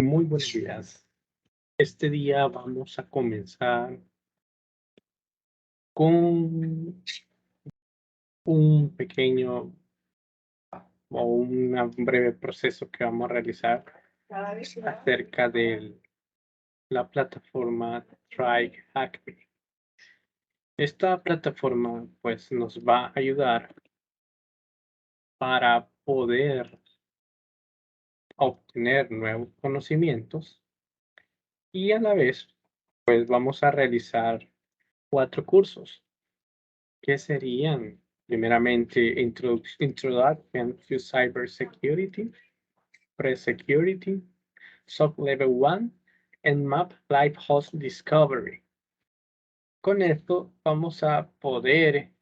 Muy buenos días. Este día vamos a comenzar con un pequeño o un breve proceso que vamos a realizar acerca de la plataforma Try Hack Me. Esta plataforma pues nos va a ayudar para poder obtener nuevos conocimientos y a la vez pues vamos a realizar 4 cursos que serían primeramente Introduction to Cybersecurity, Pre-Security, SOC Level 1, Nmap Live Host Discovery. Con esto vamos a poder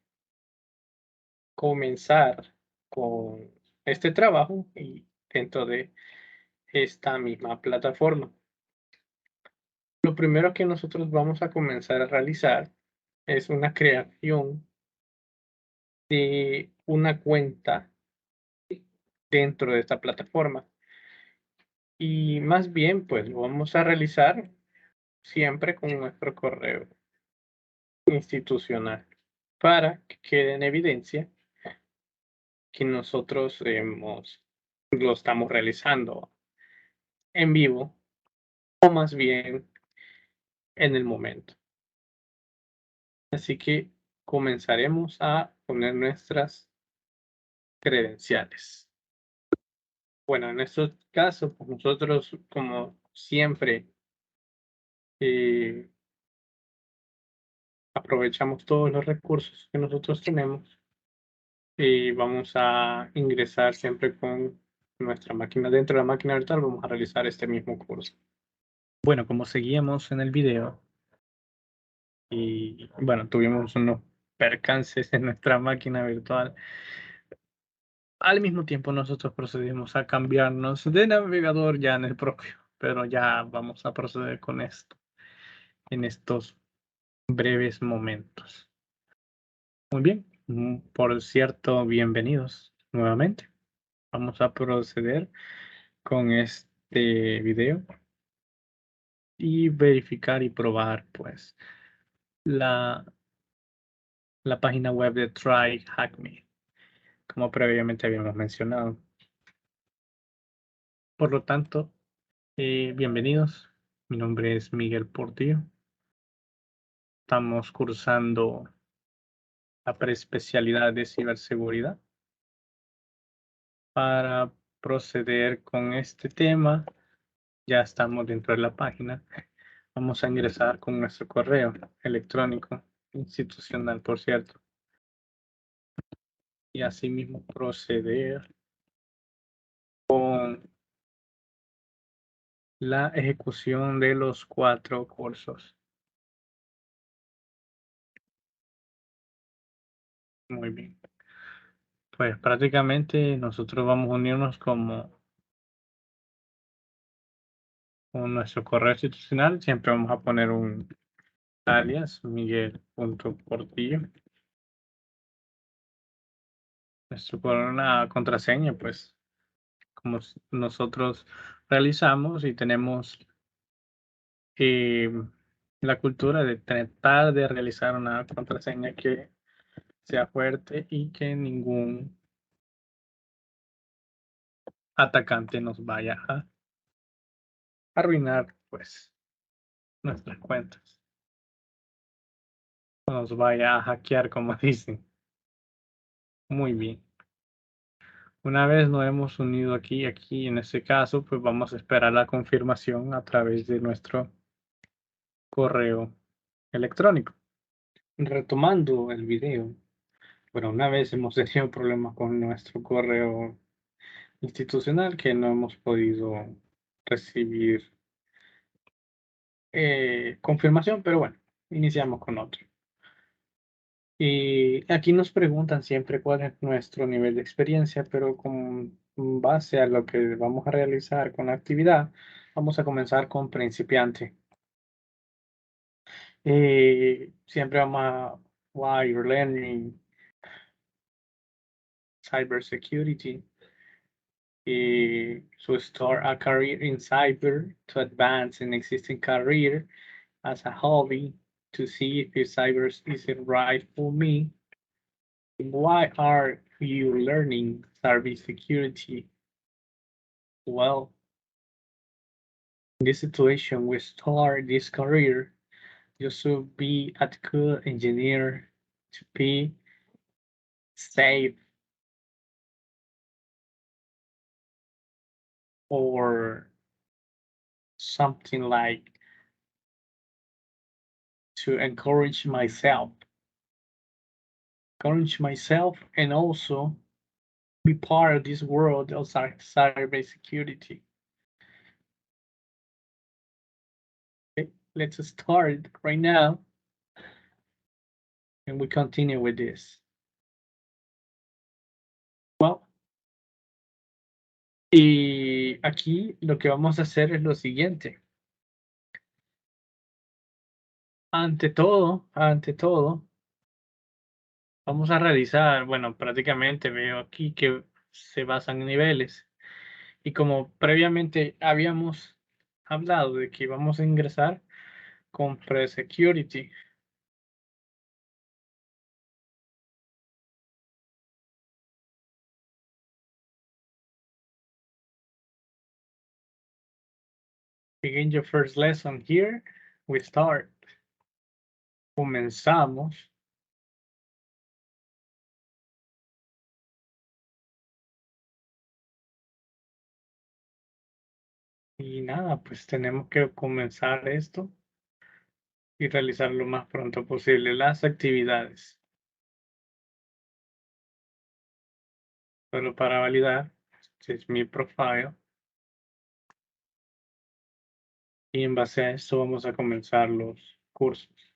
comenzar con este trabajo y dentro de esta misma plataforma. Lo primero que nosotros vamos a comenzar a realizar es una creación de una cuenta dentro de esta plataforma. Y más bien, pues lo vamos a realizar siempre con nuestro correo institucional para que quede en evidencia que nosotros lo estamos realizando en vivo o más bien en el momento. Así que comenzaremos a poner nuestras credenciales. Bueno, en este caso, pues nosotros como siempre aprovechamos todos los recursos que nosotros tenemos y vamos a ingresar siempre con nuestra máquina. Dentro de la máquina virtual vamos a realizar este mismo curso. Bueno, como seguíamos en el video y bueno, tuvimos unos percances en nuestra máquina virtual. Al mismo tiempo nosotros procedimos a cambiarnos de navegador ya en el propio, pero ya vamos a proceder con esto en estos breves momentos. Muy bien, por cierto, bienvenidos nuevamente. Vamos a proceder con este video y verificar y probar pues la página web de Try Hack Me, como previamente habíamos mencionado. Por lo tanto, bienvenidos. Mi nombre es Miguel Portillo. Estamos cursando la preespecialidad de ciberseguridad. Para proceder con este tema, ya estamos dentro de la página. Vamos a ingresar con nuestro correo electrónico institucional, por cierto. Y asimismo proceder con la ejecución de los 4 cursos. Muy bien. Pues prácticamente nosotros vamos a unirnos con nuestro correo institucional. Siempre vamos a poner un alias, miguel.portillo. Una contraseña, pues, como nosotros realizamos y tenemos la cultura de tratar de realizar una contraseña que sea fuerte y que ningún atacante nos vaya a arruinar, pues, nuestras cuentas. Nos vaya a hackear, como dicen. Muy bien. Una vez nos hemos unido aquí en este caso, pues vamos a esperar la confirmación a través de nuestro correo electrónico. Retomando el video, bueno, una vez hemos tenido problemas con nuestro correo institucional que no hemos podido recibir confirmación, pero bueno, iniciamos con otro. Y aquí nos preguntan siempre cuál es nuestro nivel de experiencia, pero con base a lo que vamos a realizar con la actividad, vamos a comenzar con principiante. Siempre vamos a why you're learning cybersecurity. to start a career in cyber, to advance an existing career as a hobby, to see if cyber isn't right for me. Why are you learning cybersecurity? Well, in this situation, we start this career. You should be a good engineer to be safe or something like to encourage myself and also be part of this world of cybersecurity. Okay, let's start right now and we continue with this. Well, y aquí lo que vamos a hacer es lo siguiente. Ante todo, vamos a realizar, bueno, prácticamente veo aquí que se basan en niveles. Y como previamente habíamos hablado de que íbamos a ingresar con pre-security. Begin your first lesson here. We start. Comenzamos. Y nada, pues tenemos que comenzar esto y realizar lo más pronto posible las actividades. Solo para validar, este es mi profile. Y en base a esto vamos a comenzar los cursos.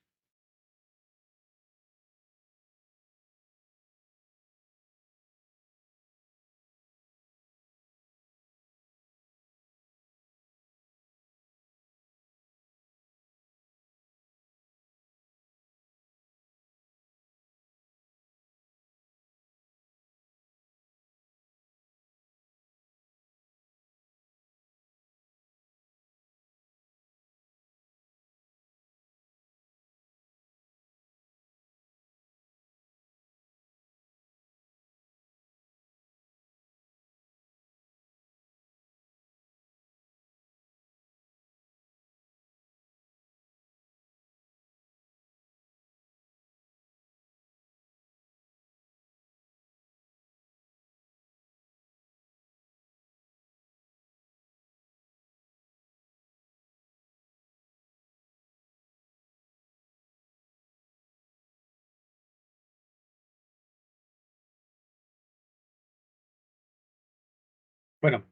Bueno,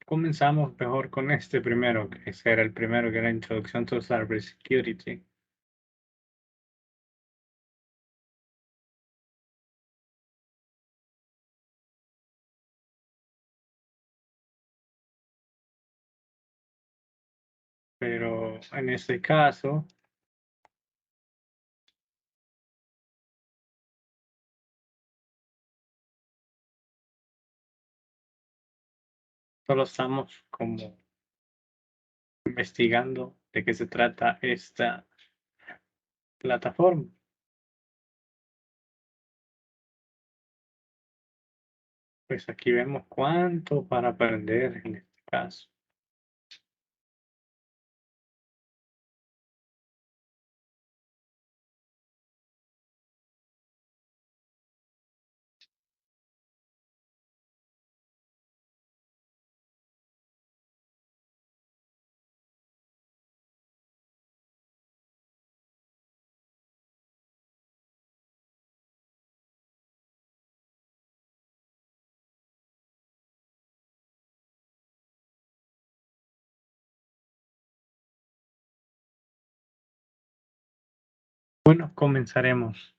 comenzamos mejor con este primero, que ese era el primero, que era Introducción to Cybersecurity. Pero en este caso, solo estamos como investigando de qué se trata esta plataforma. Pues aquí vemos cuánto para aprender en este caso. Bueno, comenzaremos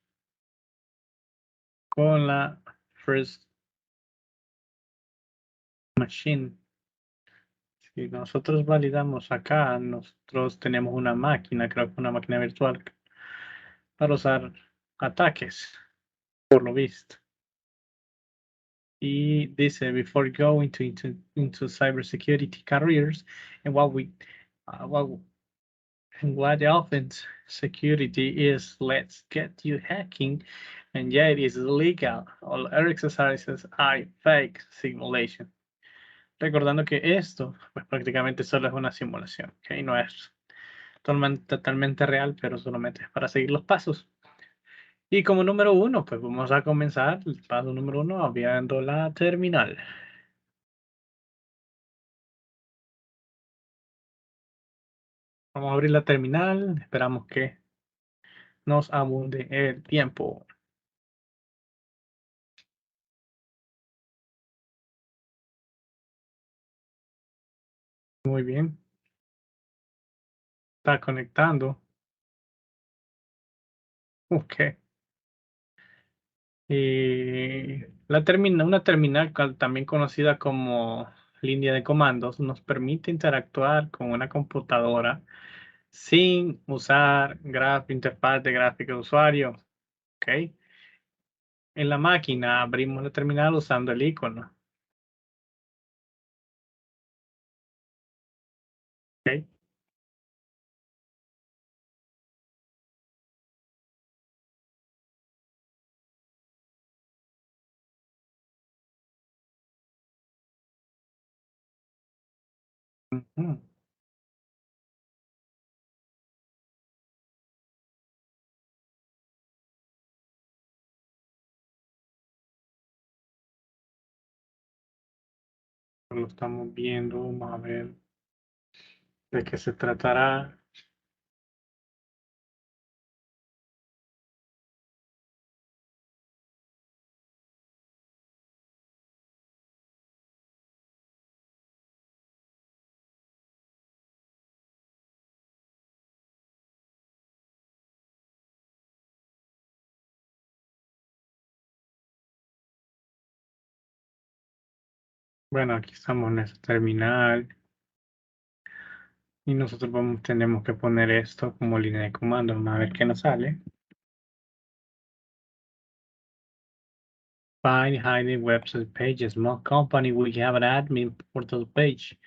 con la first machine. Si nosotros validamos acá, nosotros tenemos una máquina, creo que una máquina virtual para usar ataques, por lo visto. Y dice, before going into cybersecurity careers, and what offense security is, let's get you hacking, and yeah, it is illegal. All our exercises are fake simulation. Recordando que esto, pues prácticamente solo es una simulación, ¿ok? No es totalmente real, pero solamente es para seguir los pasos. Y como número 1, pues vamos a comenzar el paso número 1 abriendo la terminal. Vamos a abrir la terminal, esperamos que nos abunde el tiempo. Muy bien. Está conectando. Ok. Y una terminal también conocida como línea de comandos nos permite interactuar con una computadora sin usar interfaz de gráfica de usuario. Ok. En la máquina abrimos la terminal usando el icono. Ok. Ujú. Lo estamos viendo. Vamos a ver de qué se tratará. Bueno, aquí estamos en esta terminal y nosotros tenemos que poner esto como línea de comando. Vamos a ver qué nos sale. Find hiding website pages. More company we have an admin portal page.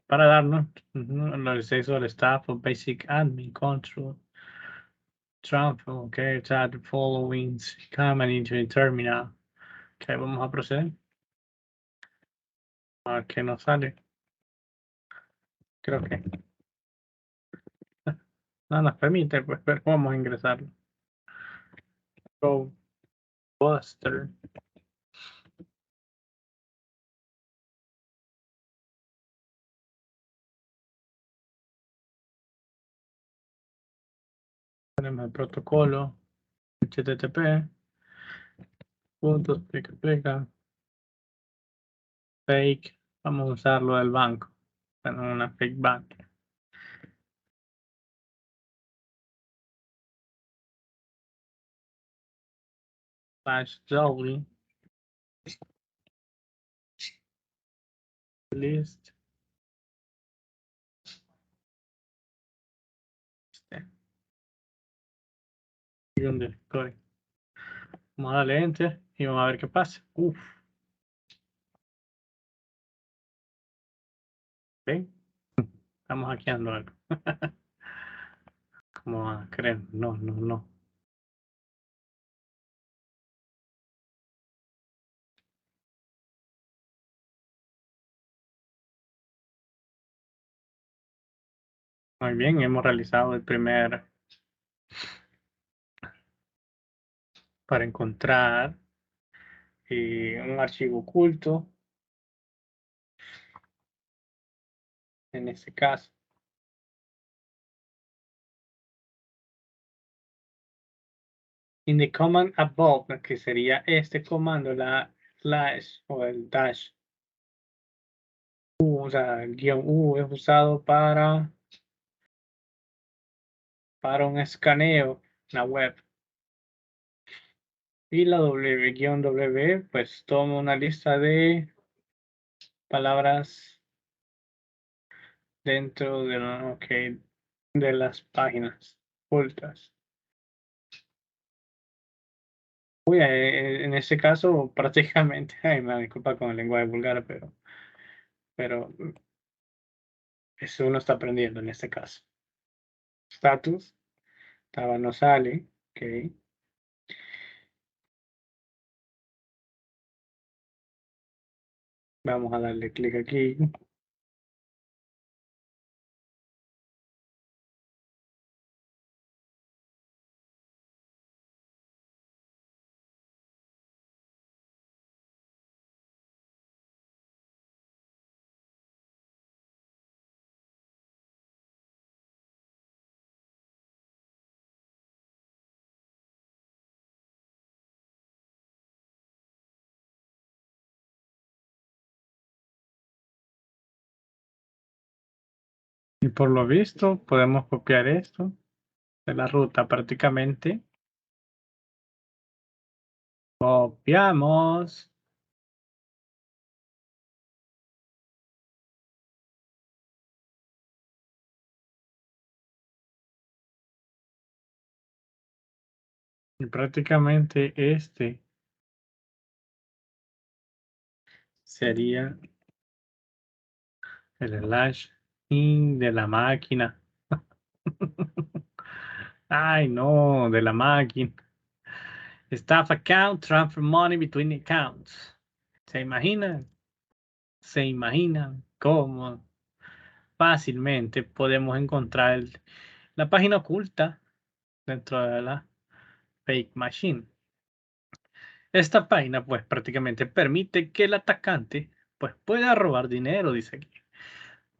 Para darnos el acceso al staff of basic admin control. Transfer, okay, chat following coming into the terminal. Ok, vamos a proceder. A ver qué nos sale. Creo que no nos permite, pues, pero vamos a ingresar. Go Buster. Tenemos el protocolo. HTTP. Puntos, explica. Fake. Vamos a usarlo del banco. Bueno, una fake bank. /w list. Y un directorio. Vamos a darle enter y vamos a ver qué pasa. Uf. ¿Ok? Estamos hackeando algo. ¿Cómo van a creer? No, no, no. Muy bien, hemos realizado el primer para encontrar un archivo oculto. En este caso. In the command above, que sería este comando, la slash o el dash. O sea, el guión U es usado para un escaneo en la web. Y la W, pues toma una lista de palabras dentro de las páginas ocultas. Uy, en ese caso, prácticamente, ay, me disculpa con el lenguaje vulgar, pero eso uno está aprendiendo en este caso. Status, estaba no sale, ok. Vamos a darle clic aquí. Y por lo visto, podemos copiar esto de la ruta prácticamente. Copiamos. Y prácticamente este sería el slash in de la máquina. Ay, no, de la máquina. Staff account, transfer money between accounts. ¿Se imaginan? ¿Se imaginan cómo fácilmente podemos encontrar la página oculta dentro de la fake machine? Esta página, pues, prácticamente permite que el atacante, pues, pueda robar dinero, dice aquí,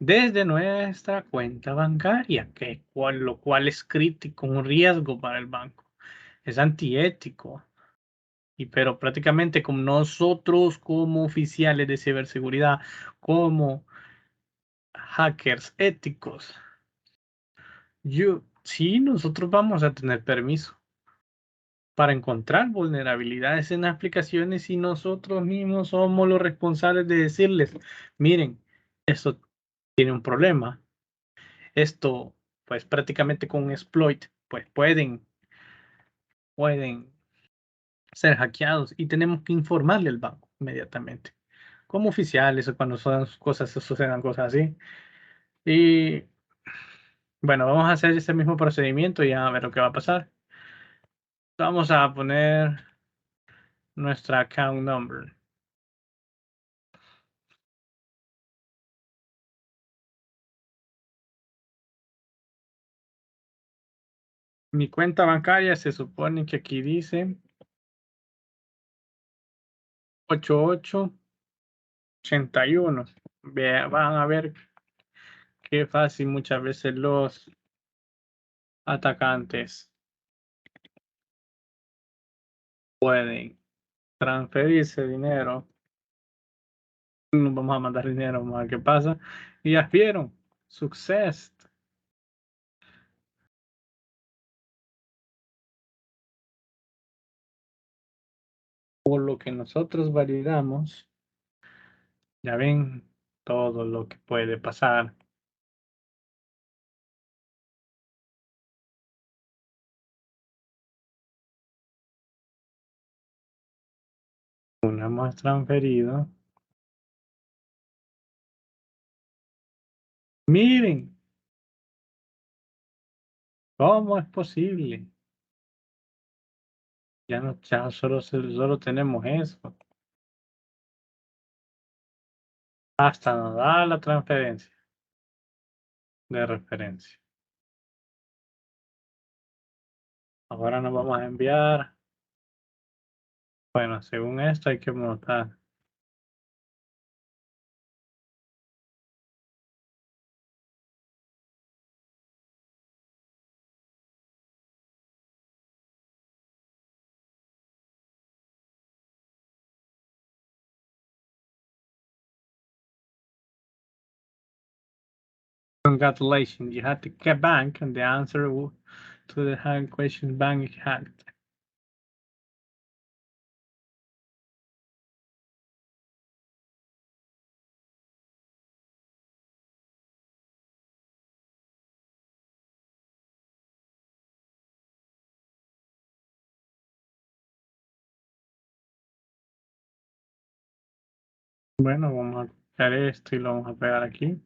desde nuestra cuenta bancaria, lo cual es crítico, un riesgo para el banco. Es antiético. Pero prácticamente como nosotros, como oficiales de ciberseguridad, como hackers éticos, sí, nosotros vamos a tener permiso para encontrar vulnerabilidades en aplicaciones y nosotros mismos somos los responsables de decirles, miren, esto tiene un problema, esto, pues prácticamente con un exploit, pues pueden ser hackeados y tenemos que informarle al banco inmediatamente, como oficiales o cuando son cosas, sucedan cosas así. Y bueno, vamos a hacer ese mismo procedimiento y a ver lo que va a pasar. Vamos a poner nuestra account number. Mi cuenta bancaria se supone que aquí dice 8881. Van a ver qué fácil muchas veces los atacantes pueden transferirse dinero. Nos vamos a mandar dinero, vamos a ver qué pasa. Y ya vieron, success. Por lo que nosotros validamos, ya ven todo lo que puede pasar. Una hemos transferido. Miren, ¿cómo es posible? Ya no, ya solo tenemos eso. Hasta nos da la transferencia de referencia. Ahora nos vamos a enviar. Bueno, según esto hay que montar. Congratulations, you had the bank and the answer to the hack question bank hacked. Bueno, vamos a copiar esto y lo vamos a pegar aquí.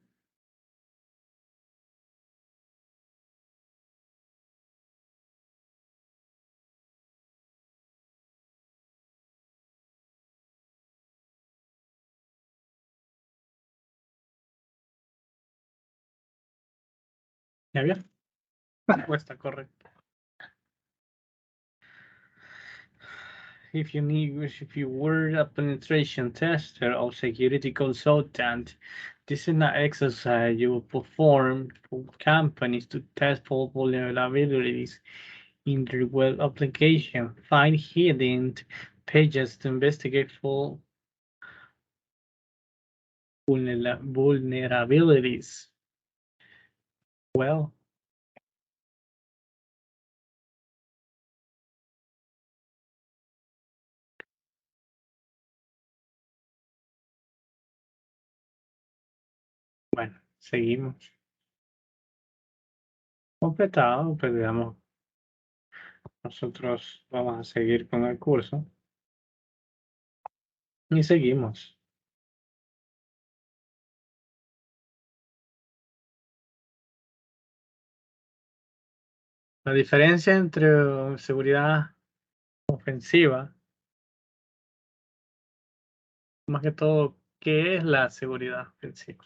¿Ya vio? Está correcto. If you were a penetration tester or security consultant, this is an exercise you will perform for companies to test for vulnerabilities in their web application, find hidden pages to investigate for vulnerabilities. Well, bueno, seguimos. Completado, pues digamos, nosotros vamos a seguir con el curso y seguimos. La diferencia entre seguridad ofensiva, más que todo, ¿qué es la seguridad ofensiva?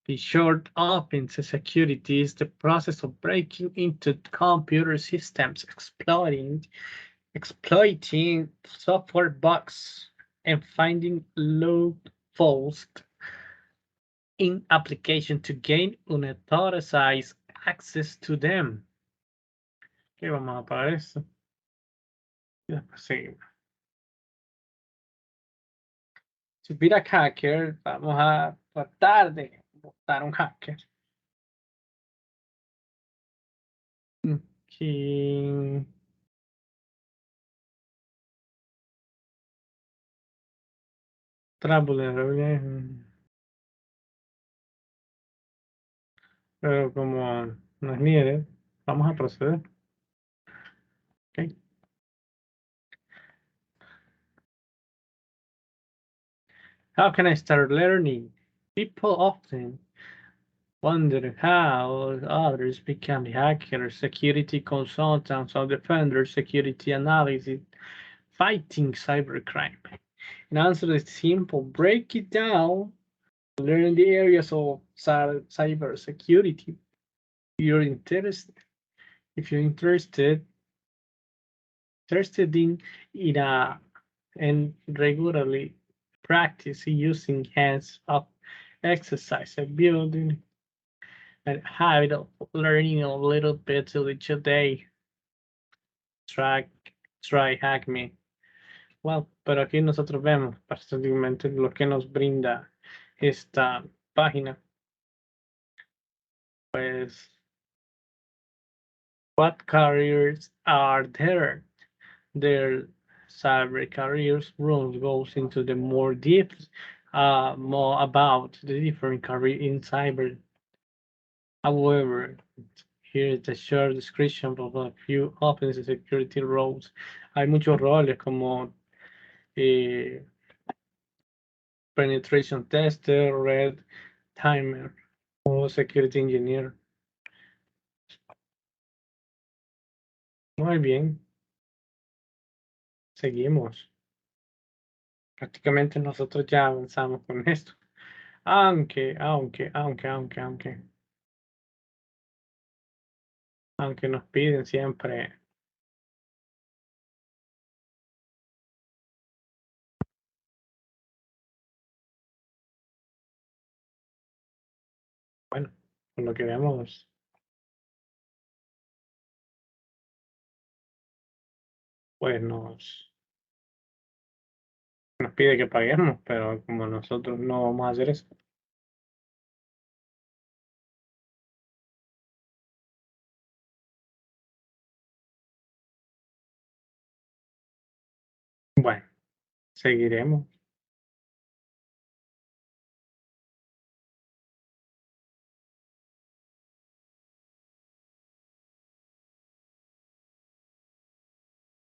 The short offensive security is the process of breaking into computer systems, exploiting software bugs, and finding loopholes in application to gain unauthorized access to them. ¿Qué vamos a apagar esto? Y después seguimos. Si hubiera hacker, vamos a tratar de botar un hacker. Aquí. Vulnerable. Pero como no es needed, vamos a proceder. Okay. How can I start learning? People often wonder how others become hackers, security consultants, or defenders, security analysis, fighting cybercrime. And answer is simple. Break it down. Learn the areas of cybersecurity. You're interested. If you're interested in and regularly practice using hands-on exercise and building and habit of learning a little bit each day. Try hack me. Well, pero aquí nosotros vemos prácticamente lo que nos brinda esta página. Pues, what careers are there? Their cyber careers rules goes into the more deep, more about the different career in cyber. However, here is a short description of a few open security roles. Hay muchos roles como eh, penetration tester, red timer o security engineer. Muy bien, seguimos. Prácticamente nosotros ya avanzamos con esto. Aunque nos piden siempre, bueno, por lo que vemos, pues nos pide que paguemos, pero como nosotros no vamos a hacer eso. Bueno, seguiremos.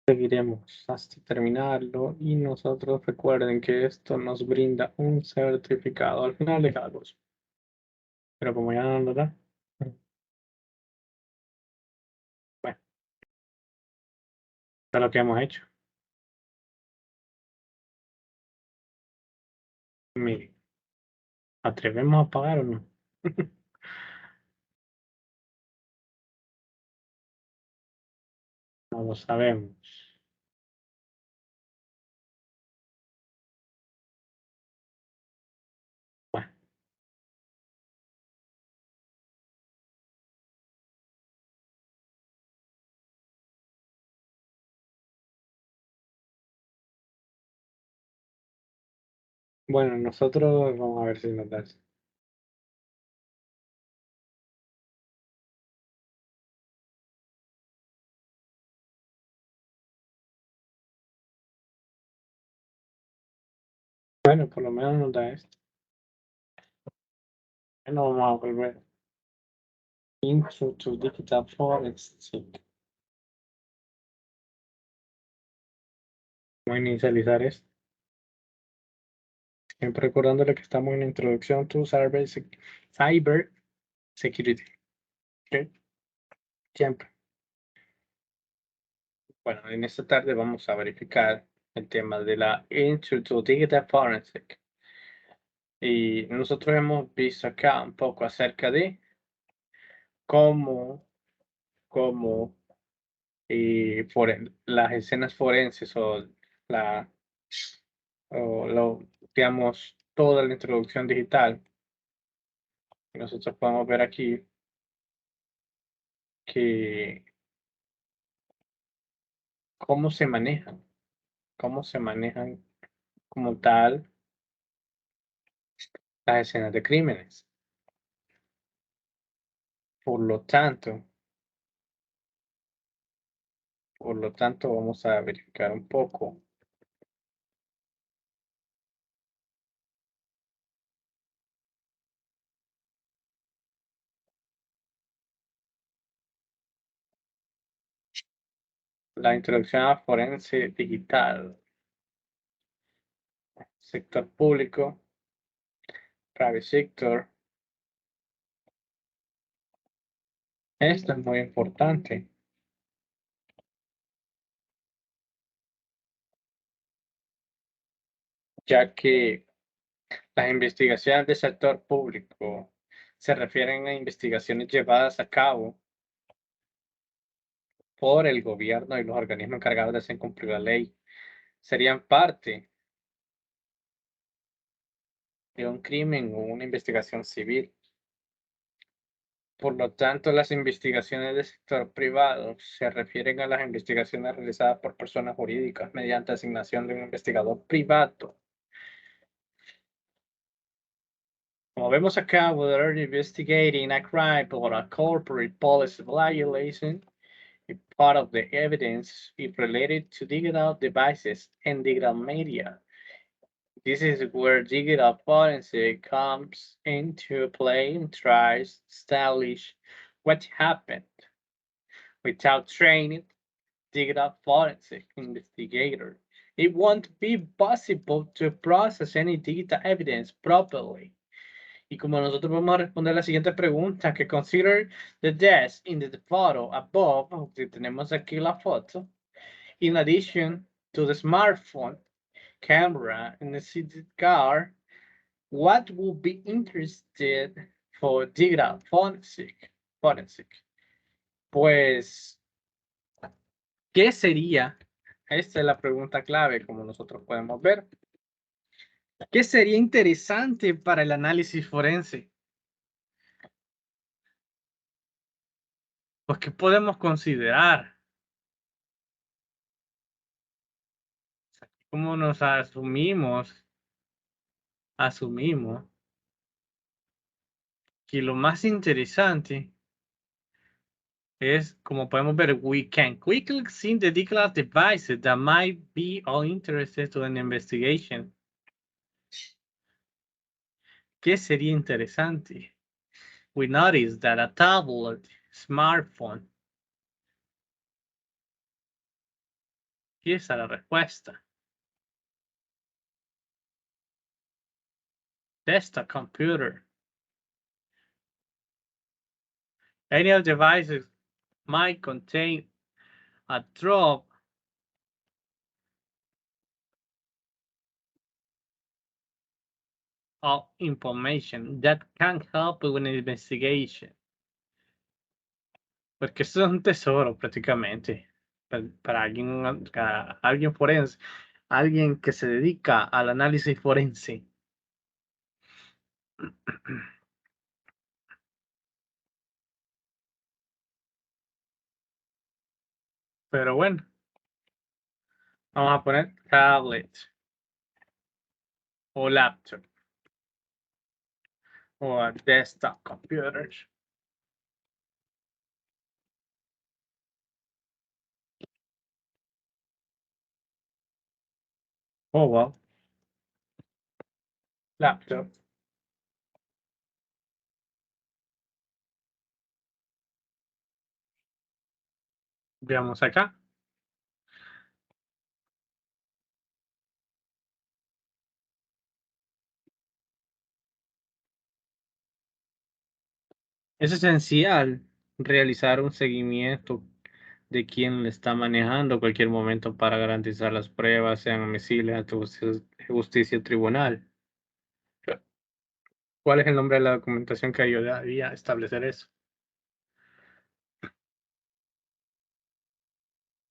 Seguiremos hasta terminarlo y nosotros recuerden que esto nos brinda un certificado al final de cada curso. Pero como ya no nos da, bueno, esto es lo que hemos hecho. Miren, ¿atrevemos a pagar o no? No lo sabemos. Bueno, bueno, nosotros vamos a ver si nos da eso. Bueno, por lo menos nos da esto. No vamos a volver. Intro to digital forensic. Vamos a inicializar esto. Siempre recordándole que estamos en la introducción to cyber security. ¿Ok? Siempre. Bueno, en esta tarde vamos a verificar el tema de la Intro to Digital Forensic. Y nosotros hemos visto acá un poco acerca de cómo, cómo las escenas forenses la, digamos, toda la introducción digital. Y nosotros podemos ver aquí que cómo cómo se manejan como tal las escenas de crímenes. Por lo tanto, vamos a verificar un poco la introducción a forense digital, sector público, private sector. Esto es muy importante, ya que las investigaciones del sector público se refieren a investigaciones llevadas a cabo por el gobierno y los organismos encargados de hacer cumplir la ley. Serían parte de un crimen o una investigación civil. Por lo tanto, las investigaciones del sector privado se refieren a las investigaciones realizadas por personas jurídicas mediante asignación de un investigador privado. Como vemos acá, whether investigating a crime or a corporate policy violation, if part of the evidence is related to digital devices and digital media. This is where digital forensic comes into play and tries to establish what happened. Without training digital forensic investigator, it won't be possible to process any digital evidence properly. Y como nosotros vamos a responder la siguiente pregunta, que consider the desk in the photo above, que tenemos aquí la foto, in addition to the smartphone, camera, and the seated car, what would be interested for digital forensic? Pues, ¿qué sería? Esta es la pregunta clave, como nosotros podemos ver. ¿Qué sería interesante para el análisis forense? Pues, ¿qué podemos considerar? ¿Cómo nos asumimos que lo más interesante es, como podemos ver, we can quickly see the digital devices that might be of interest to an investigation. ¿Qué sería interesante? We notice that a tablet, smartphone, Aquí está la respuesta. Desktop computer. Any of the devices might contain a drop of information that can help with an investigation. Porque esto es un tesoro prácticamente para alguien forense, alguien que se dedica al análisis forense. Pero bueno, vamos a poner tablet o laptop o desktop computers. Oh, well. Laptop. Veamos acá. Es esencial realizar un seguimiento de quién le está manejando cualquier momento para garantizar las pruebas sean admisibles ante justicia o tribunal. ¿Cuál es el nombre de la documentación que ayudaría a establecer eso?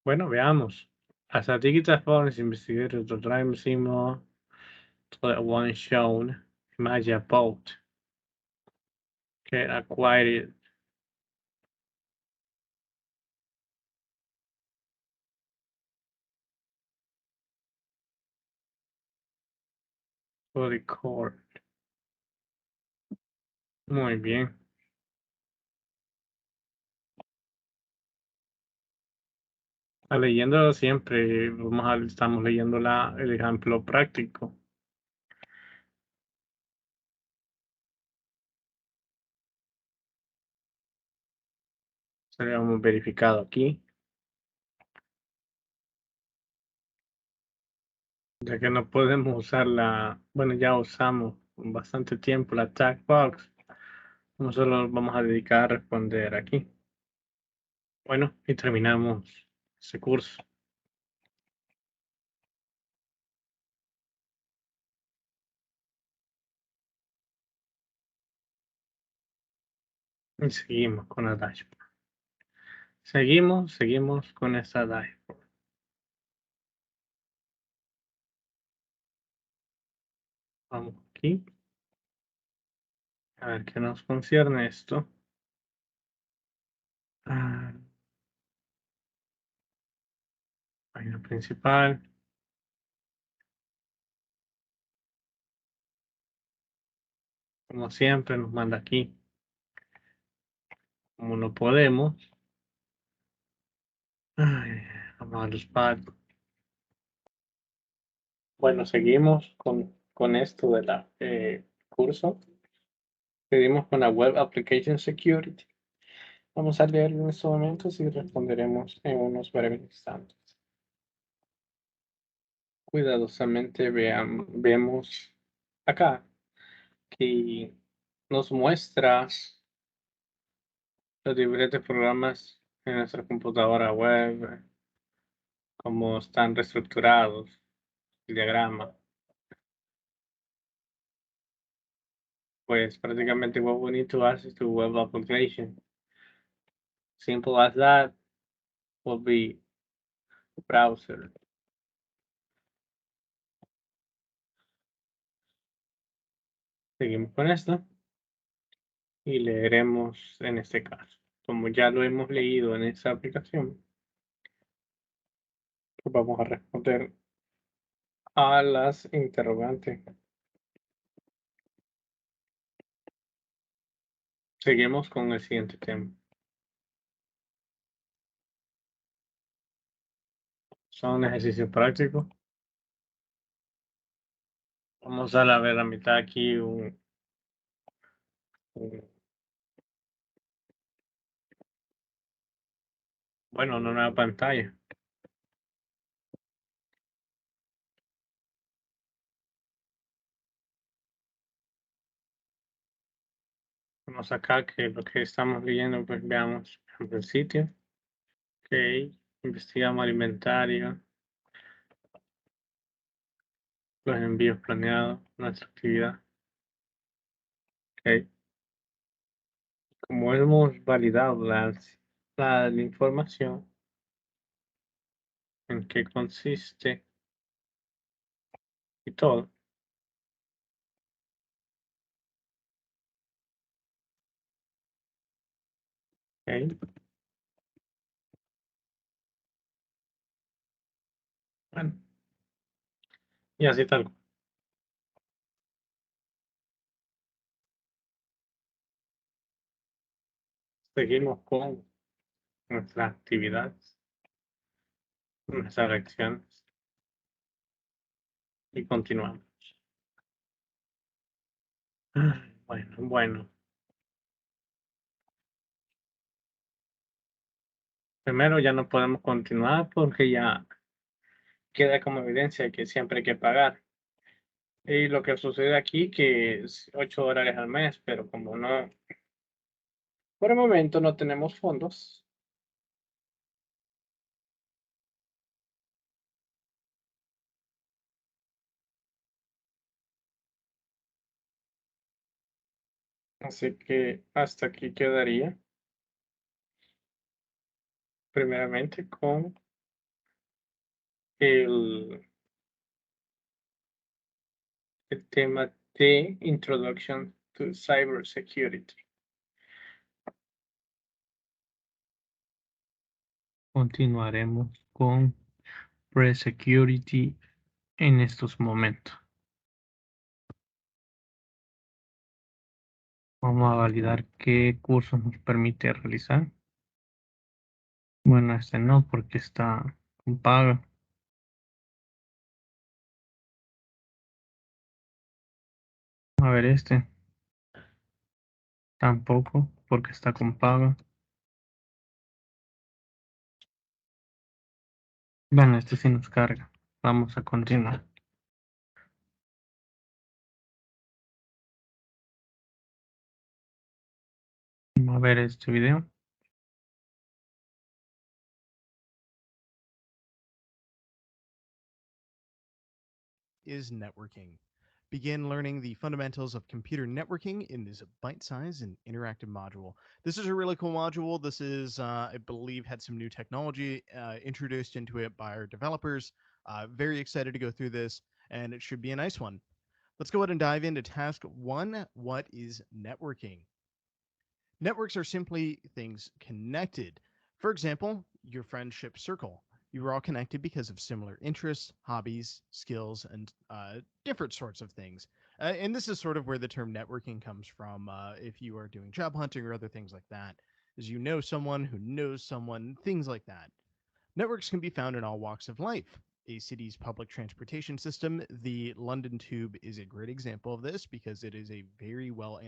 Bueno, veamos. As a digital forensic investigator, the time similar to the one shown, imagine boat get acquired for the court. Muy bien. Leyendo siempre, estamos leyendo el ejemplo práctico. Seríamos verificado aquí. Ya que no podemos usar bueno, ya usamos bastante tiempo la tag box. Solo vamos a dedicar a responder aquí. Bueno, y terminamos ese curso. Y seguimos con la dashboard. Seguimos con esta dashboard. Vamos aquí. A ver qué nos concierne esto. Página principal. Como siempre, nos manda aquí. Como no podemos. Vamos a los pads. Bueno, seguimos con esto de la curso. Seguimos con la Web Application Security. Vamos a leer en estos momentos y responderemos en unos breves instantes. Cuidadosamente vemos acá que nos muestra los diferentes programas en nuestra computadora web, cómo están reestructurados, el diagrama. Pues prácticamente what we need to access to web application. Simple as that will be browser. Seguimos con esto y leeremos en este caso. Como ya lo hemos leído en esta aplicación, pues vamos a responder a las interrogantes. Seguimos con el siguiente tema. Son ejercicios prácticos. Vamos a ver la mitad aquí bueno, una nueva pantalla. Vamos acá que lo que estamos leyendo, pues veamos el sitio. Ok, investigamos el inventario, los envíos planeados, nuestra actividad. Ok. Como hemos validado la información, en qué consiste y todo. Ok. Bueno, y así tal. Seguimos con nuestras actividades, nuestras acciones y continuamos. Bueno. Primero ya no podemos continuar porque ya queda como evidencia que siempre hay que pagar. Y lo que sucede aquí que es $8 al mes, pero como no, por el momento no tenemos fondos, así que hasta aquí quedaría primeramente con el, el tema de Introduction to Cybersecurity. Continuaremos con Pre-Security en estos momentos. Vamos a validar qué curso nos permite realizar. Bueno, este no, porque está con paga. A ver, este tampoco, porque está con paga. Bueno, este sí nos carga. Vamos a continuar. Vamos a ver este video. Is networking. Begin learning the fundamentals of computer networking in this bite-sized and interactive module. This is a really cool module. This is, I believe, had some new technology introduced into it by our developers. Very excited to go through this, and it should be a nice one. Let's go ahead and dive into task 1. What is networking? Networks are simply things connected. For example, your friendship circle. You are all connected because of similar interests, hobbies, skills, and different sorts of things. And this is sort of where the term networking comes from if you are doing job hunting or other things like that, is you know someone who knows someone, things like that. Networks can be found in all walks of life. A city's public transportation system, the London Tube, is a great example of this because it is a very well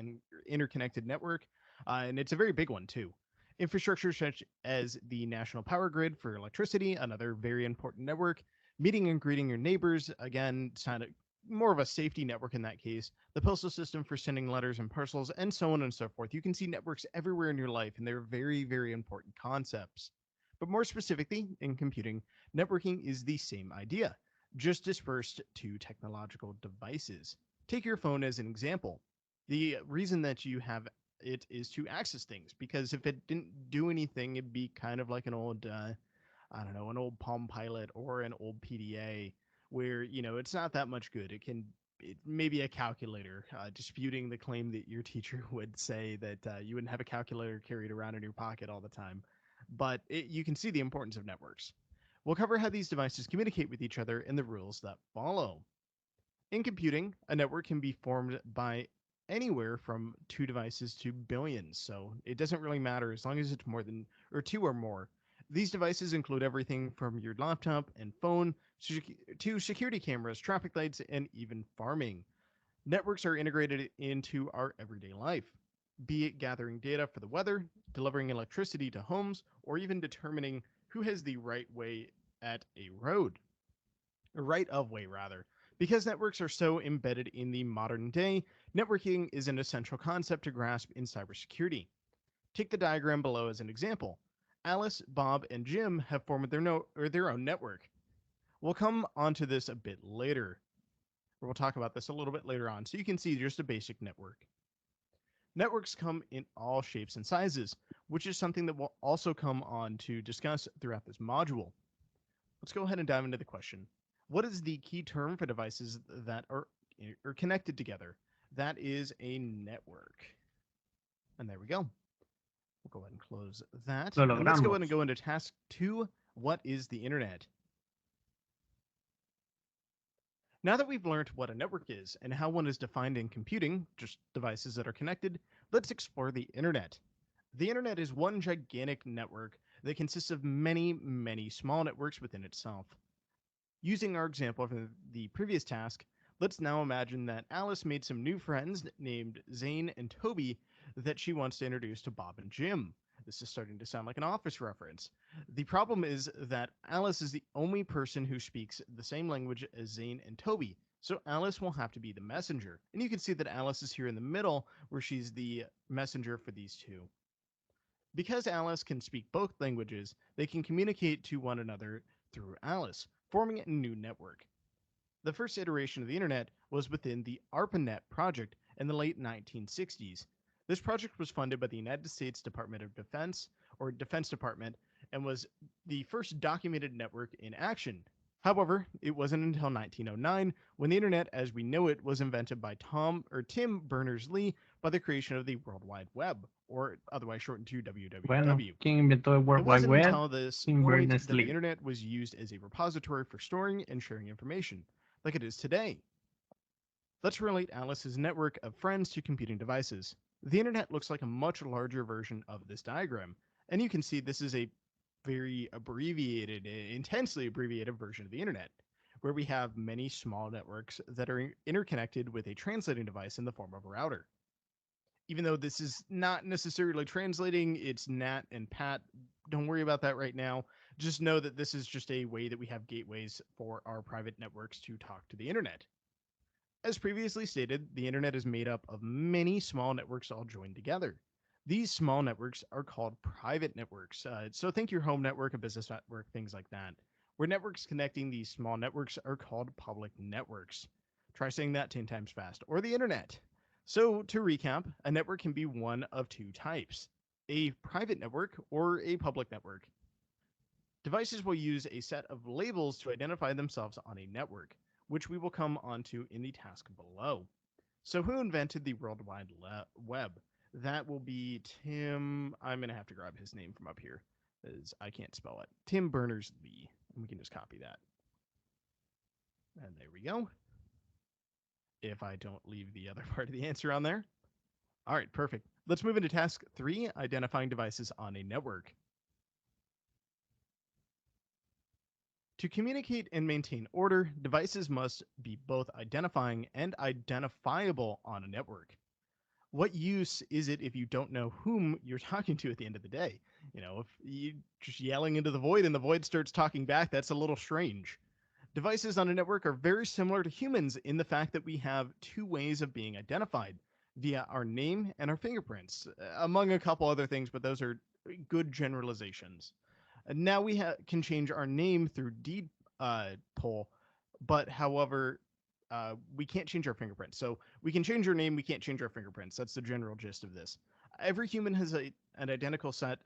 interconnected network, and it's a very big one too. Infrastructure such as the national power grid for electricity, another very important network. Meeting and greeting your neighbors, again, kind of more of a safety network in that case. The postal system for sending letters and parcels, and so on and so forth. You can see networks everywhere in your life, and they're very, very important concepts. But more specifically, in computing, networking is the same idea, just dispersed to technological devices. Take your phone as an example. The reason that you have it is to access things, because if it didn't do anything, it'd be kind of like an old, I don't know, an old Palm Pilot or an old PDA where, it's not that much good. It may be a calculator, disputing the claim that your teacher would say that you wouldn't have a calculator carried around in your pocket all the time. But you can see the importance of networks. We'll cover how these devices communicate with each other and the rules that follow. In computing, a network can be formed by anywhere from 2 devices to billions, so it doesn't really matter as long as it's more than, or 2 or more. These devices include everything from your laptop and phone to security cameras, traffic lights, and even farming. Networks are integrated into our everyday life, be it gathering data for the weather, delivering electricity to homes, or even determining who has the right way at a road. Right of way, rather. Because networks are so embedded in the modern day, networking is an essential concept to grasp in cybersecurity. Take the diagram below as an example. Alice, Bob, and Jim have formed their own network. We'll come onto this a bit later. Or we'll talk about this a little bit later on, so you can see just a basic network. Networks come in all shapes and sizes, which is something that we'll also come on to discuss throughout this module. Let's go ahead and dive into the question. What is the key term for devices that are connected together? That is a network. And there we go. We'll go ahead and close that. Lo And let's go ahead and logramos. go into task 2. What is the internet? Now that we've learned what a network is and how one is defined in computing, just devices that are connected, let's explore the internet. The internet is one gigantic network that consists of many, many small networks within itself. Using our example from the previous task, let's now imagine that Alice made some new friends named Zane and Toby that she wants to introduce to Bob and Jim. This is starting to sound like an office reference. The problem is that Alice is the only person who speaks the same language as Zane and Toby, so Alice will have to be the messenger. And you can see that Alice is here in the middle, where she's the messenger for these two. Because Alice can speak both languages, they can communicate to one another through Alice, forming a new network. The first iteration of the internet was within the ARPANET project in the late 1960s. This project was funded by the United States Department of Defense, or Defense Department, and was the first documented network in action. However, it wasn't until 1909 when the internet as we know it was invented by Tim Berners-Lee by the creation of the World Wide Web, or otherwise shortened to Bueno, WWW. ¿quién inventó el It World Wide wasn't Web? until this Tim point that the Berners-Lee. internet was used as a repository for storing and sharing information, like it is today. Let's relate Alice's network of friends to computing devices. The internet looks like a much larger version of this diagram, and you can see this is a very abbreviated, intensely abbreviated version of the internet, where we have many small networks that are interconnected with a translating device in the form of a router. Even though this is not necessarily translating, it's Nat and Pat. Don't worry about that right now. Just know that this is just a way that we have gateways for our private networks to talk to the internet. As previously stated, the internet is made up of many small networks all joined together. These small networks are called private networks. So think your home network, a business network, things like that. Where networks connecting these small networks are called public networks. Try saying that 10 times fast. Or the internet. So to recap, a network can be one of two types: a private network or a public network. Devices will use a set of labels to identify themselves on a network, which we will come onto in the task below. So who invented the World Wide Web? That will be Tim. I'm going to have to grab his name from up here, as I can't spell it. Tim Berners-Lee. And we can just copy that. And there we go. If I don't leave the other part of the answer on there. All right, perfect. Let's move into task 3, identifying devices on a network. To communicate and maintain order, devices must be both identifying and identifiable on a network. What use is it if you don't know whom you're talking to at the end of the day? You know, if you're just yelling into the void and the void starts talking back, that's a little strange. Devices on a network are very similar to humans in the fact that we have two ways of being identified, via our name and our fingerprints, among a couple other things, but those are good generalizations. And now we can change our name through deed poll, but however, we can't change our fingerprints. So we can change our name, we can't change our fingerprints. That's the general gist of this. Every human has an identical set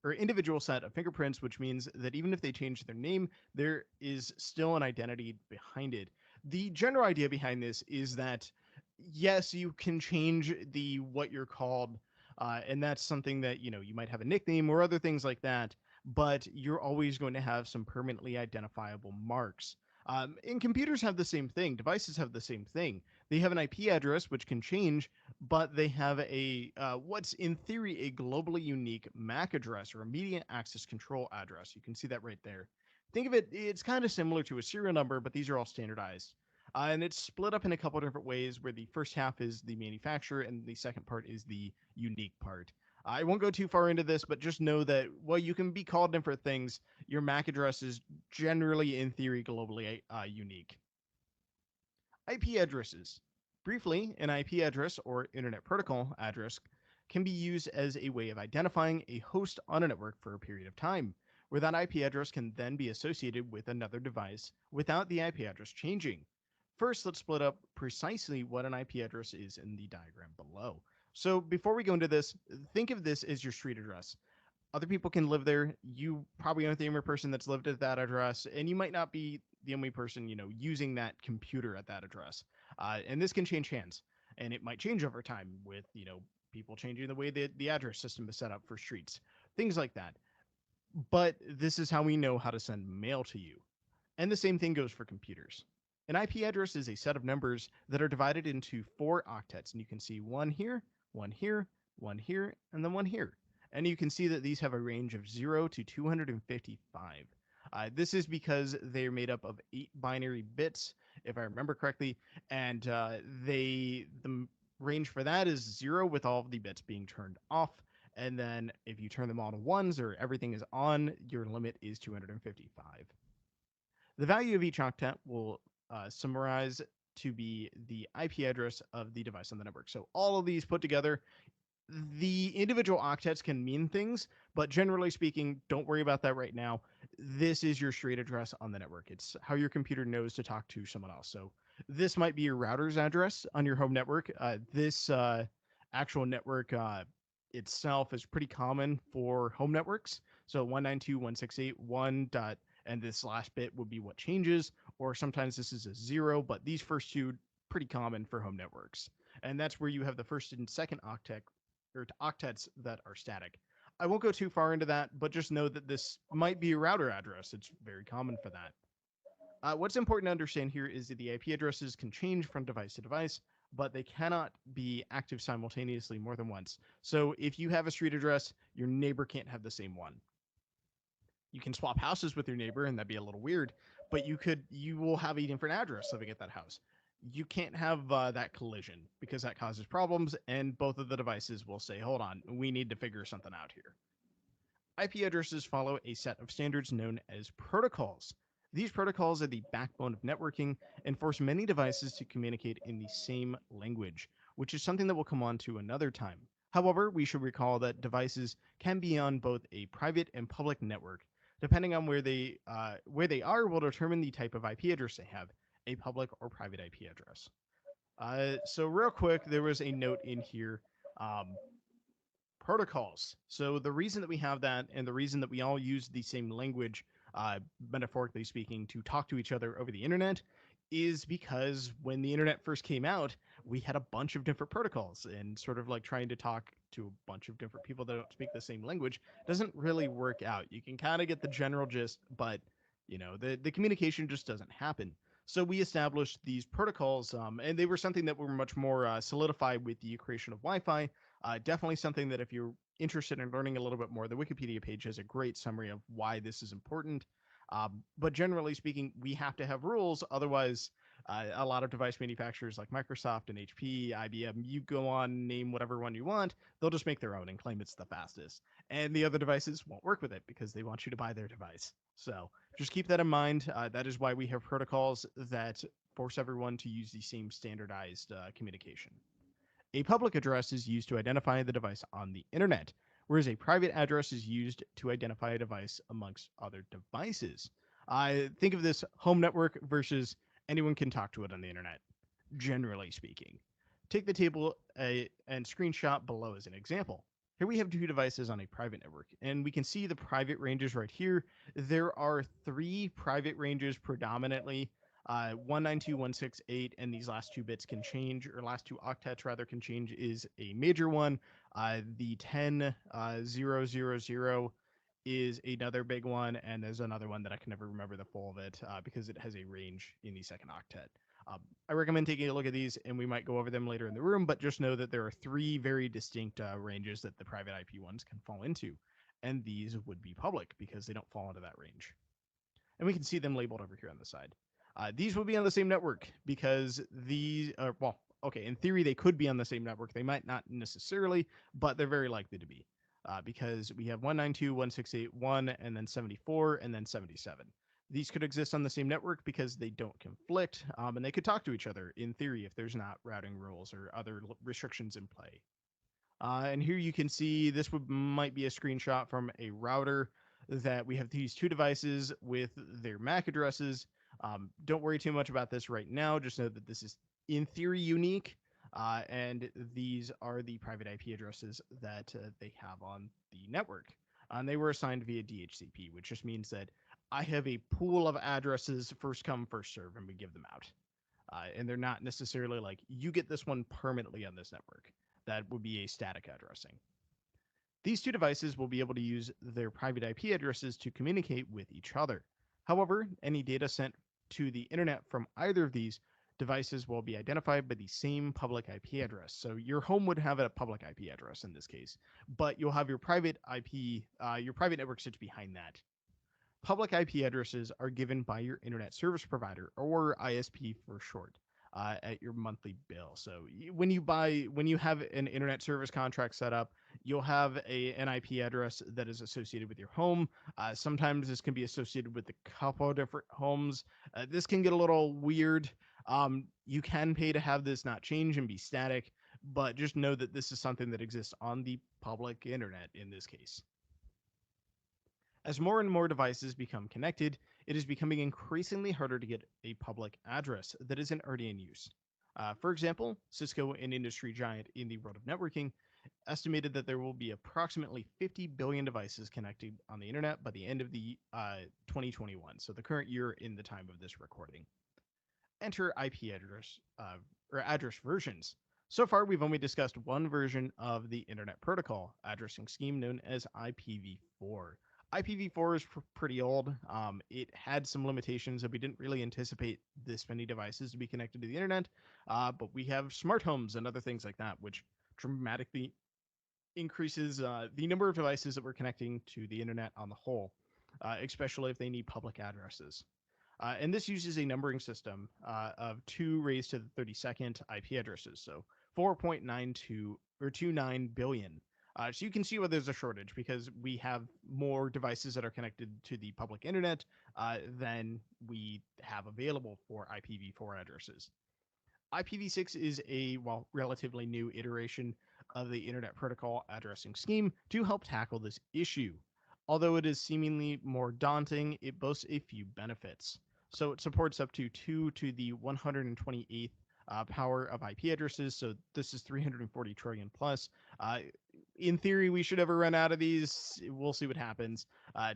or individual set of fingerprints, which means that even if they change their name, there is still an identity behind it. The general idea behind this is that yes, you can change the what you're called, and that's something that you might have a nickname or other things like that, but you're always going to have some permanently identifiable marks. And computers have the same thing. Devices have the same thing. They have an IP address which can change, but they have a what's in theory a globally unique MAC address or immediate access control address. You can see that right there. Think of it, it's kind of similar to a serial number, but these are all standardized. And it's split up in a couple different ways where the first half is the manufacturer and the second part is the unique part. I won't go too far into this, but just know that while you can be called different things, your MAC address is generally, in theory, globally unique. IP addresses. Briefly, an IP address or Internet Protocol address can be used as a way of identifying a host on a network for a period of time, where that IP address can then be associated with another device without the IP address changing. First, let's split up precisely what an IP address is in the diagram below. So before we go into this, think of this as your street address. Other people can live there. You probably aren't the only person that's lived at that address, and you might not be the only person, using that computer at that address. And this can change hands, and it might change over time with, people changing the way that the address system is set up for streets, things like that. But this is how we know how to send mail to you. And the same thing goes for computers. An IP address is a set of numbers that are divided into 4 octets, and you can see one here, one here, one here, and then one here. And you can see that these have a range of 0 to 255. This is because they're made up of 8 binary bits, if I remember correctly, and the range for that is 0 with all of the bits being turned off. And then if you turn them all to ones or everything is on, your limit is 255. The value of each octet will summarize to be the IP address of the device on the network. So all of these put together, the individual octets can mean things, but generally speaking, don't worry about that right now. This is your street address on the network. It's how your computer knows to talk to someone else. So this might be your router's address on your home network. This actual network itself is pretty common for home networks. So 192.168.1. And this last bit would be what changes, or sometimes this is a 0, but these first two pretty common for home networks. And that's where you have the first and second octet or octets that are static. I won't go too far into that, but just know that this might be a router address. It's very common for that. What's important to understand here is that the IP addresses can change from device to device, but they cannot be active simultaneously more than once. So if you have a street address, your neighbor can't have the same one. You can swap houses with your neighbor, and that'd be a little weird, but you will have a different address living at that house. You can't have that collision because that causes problems, and both of the devices will say, hold on, we need to figure something out here. IP addresses follow a set of standards known as protocols. These protocols are the backbone of networking and force many devices to communicate in the same language, which is something that we'll come on to another time. However, we should recall that devices can be on both a private and public network. Depending on where they are will determine the type of IP address they have, a public or private IP address. So real quick, there was a note in here. Protocols. So the reason that we have that and the reason that we all use the same language, metaphorically speaking, to talk to each other over the internet is because when the internet first came out, we had a bunch of different protocols, and sort of like trying to talk to a bunch of different people that don't speak the same language doesn't really work out. You can kind of get the general gist, but the communication just doesn't happen. So we established these protocols, and they were something that were much more solidified with the creation of Wi-Fi. Definitely something that if you're interested in learning a little bit more, the Wikipedia page has a great summary of why this is important. But generally speaking, we have to have rules. Otherwise, a lot of device manufacturers like Microsoft and HP, IBM, you go on, name whatever one you want, they'll just make their own and claim it's the fastest. And the other devices won't work with it because they want you to buy their device. So just keep that in mind. That is why we have protocols that force everyone to use the same standardized communication. A public address is used to identify the device on the internet, whereas a private address is used to identify a device amongst other devices. I think of this home network versus anyone can talk to it on the internet, generally speaking. Take the table and screenshot below as an example. Here we have 2 devices on a private network, and we can see the private ranges right here. There are 3 private ranges predominantly. 192.168, and these last 2 bits can change, or last 2 octets rather can change, is a major one. The 10.0.0.0 is another big one, and there's another one that I can never remember the full of it because it has a range in the second octet. I recommend taking a look at these, and we might go over them later in the room, but just know that there are 3 very distinct ranges that the private IP ones can fall into, and these would be public because they don't fall into that range. And we can see them labeled over here on the side. These will be on the same network because these are, well, okay, in theory, they could be on the same network. They might not necessarily, but they're very likely to be because we have 192.168.1 and then 74 and then 77. These could exist on the same network because they don't conflict, and they could talk to each other in theory if there's not routing rules or other restrictions in play. And here you can see this might be a screenshot from a router that we have these two devices with their MAC addresses. Don't worry too much about this right now. Just know that this is in theory unique. And these are the private IP addresses that they have on the network. And they were assigned via DHCP, which just means that I have a pool of addresses, first come, first serve, and we give them out. And they're not necessarily like, you get this one permanently on this network. That would be a static addressing. These two devices will be able to use their private IP addresses to communicate with each other. However, any data sent to the internet from either of these devices will be identified by the same public IP address. So your home would have a public IP address in this case, but you'll have your private IP, your private network sits behind that. Public IP addresses are given by your internet service provider, or ISP for short, at your monthly bill. So when you have an internet service contract set up, you'll have an IP address that is associated with your home. Sometimes this can be associated with a couple of different homes. This can get a little weird. You can pay to have this not change and be static, but just know that this is something that exists on the public internet in this case. As more and more devices become connected, it is becoming increasingly harder to get a public address that isn't already in use. For example, Cisco, an industry giant in the world of networking, estimated that there will be approximately 50 billion devices connected on the internet by the end of the 2021, so the current year in the time of this recording. Enter IP address or address versions. So far, we've only discussed one version of the Internet Protocol addressing scheme known as IPv4. IPv4 is pretty old. It had some limitations that we didn't really anticipate this many devices to be connected to the internet, but we have smart homes and other things like that, which dramatically increases the number of devices that we're connecting to the internet on the whole, especially if they need public addresses. And this uses a numbering system of 2 raised to the 32nd IP addresses, so 4.92 or 29 billion. So you can see why there's a shortage because we have more devices that are connected to the public internet than we have available for IPv4 addresses. IPv6 is a relatively new iteration of the Internet Protocol addressing scheme to help tackle this issue. Although it is seemingly more daunting, it boasts a few benefits. So it supports up to 2 to the 128th power of IP addresses. So this is 340 trillion plus. In theory, we should ever run out of these. We'll see what happens,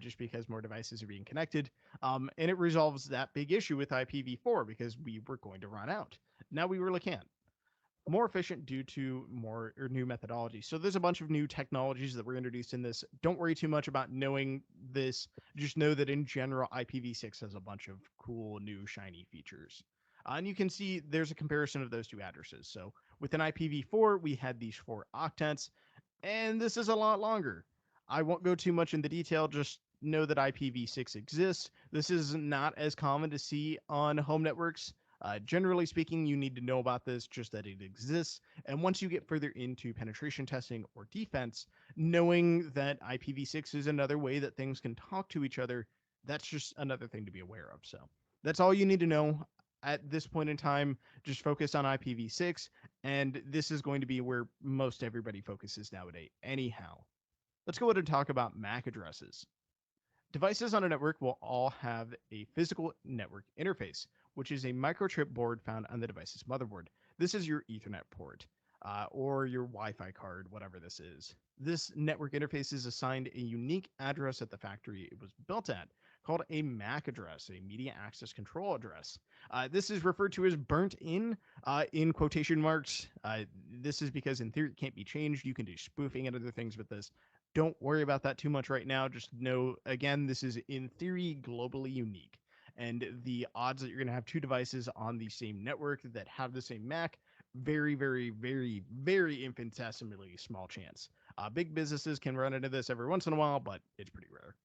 just because more devices are being connected. And it resolves that big issue with IPv4 because we were going to run out. Now we really can't. More efficient due to more or new methodologies. So there's a bunch of new technologies that were introduced in this. Don't worry too much about knowing this. Just know that in general, IPv6 has a bunch of cool new shiny features. And you can see there's a comparison of those two addresses. So within IPv4, we had these 4 octets, and this is a lot longer. I won't go too much into detail, just know that IPv6 exists. This is not as common to see on home networks. Generally speaking, you need to know about this, just that it exists. And once you get further into penetration testing or defense, knowing that IPv6 is another way that things can talk to each other, that's just another thing to be aware of. So that's all you need to know at this point in time. Just focus on IPv6, and this is going to be where most everybody focuses nowadays anyhow. Let's go ahead and talk about MAC addresses. Devices on a network will all have a physical network interface, which is a microchip board found on the device's motherboard. This is your Ethernet port, or your Wi-Fi card, whatever this is. This network interface is assigned a unique address at the factory it was built at, called a MAC address, a media access control address. This is referred to as burnt in quotation marks. This is because in theory it can't be changed. You can do spoofing and other things with this. Don't worry about that too much right now. Just know, again, this is in theory globally unique. And the odds that you're going to have 2 devices on the same network that have the same MAC, very, very, very, very infinitesimally small chance. Big businesses can run into this every once in a while, but it's pretty rare.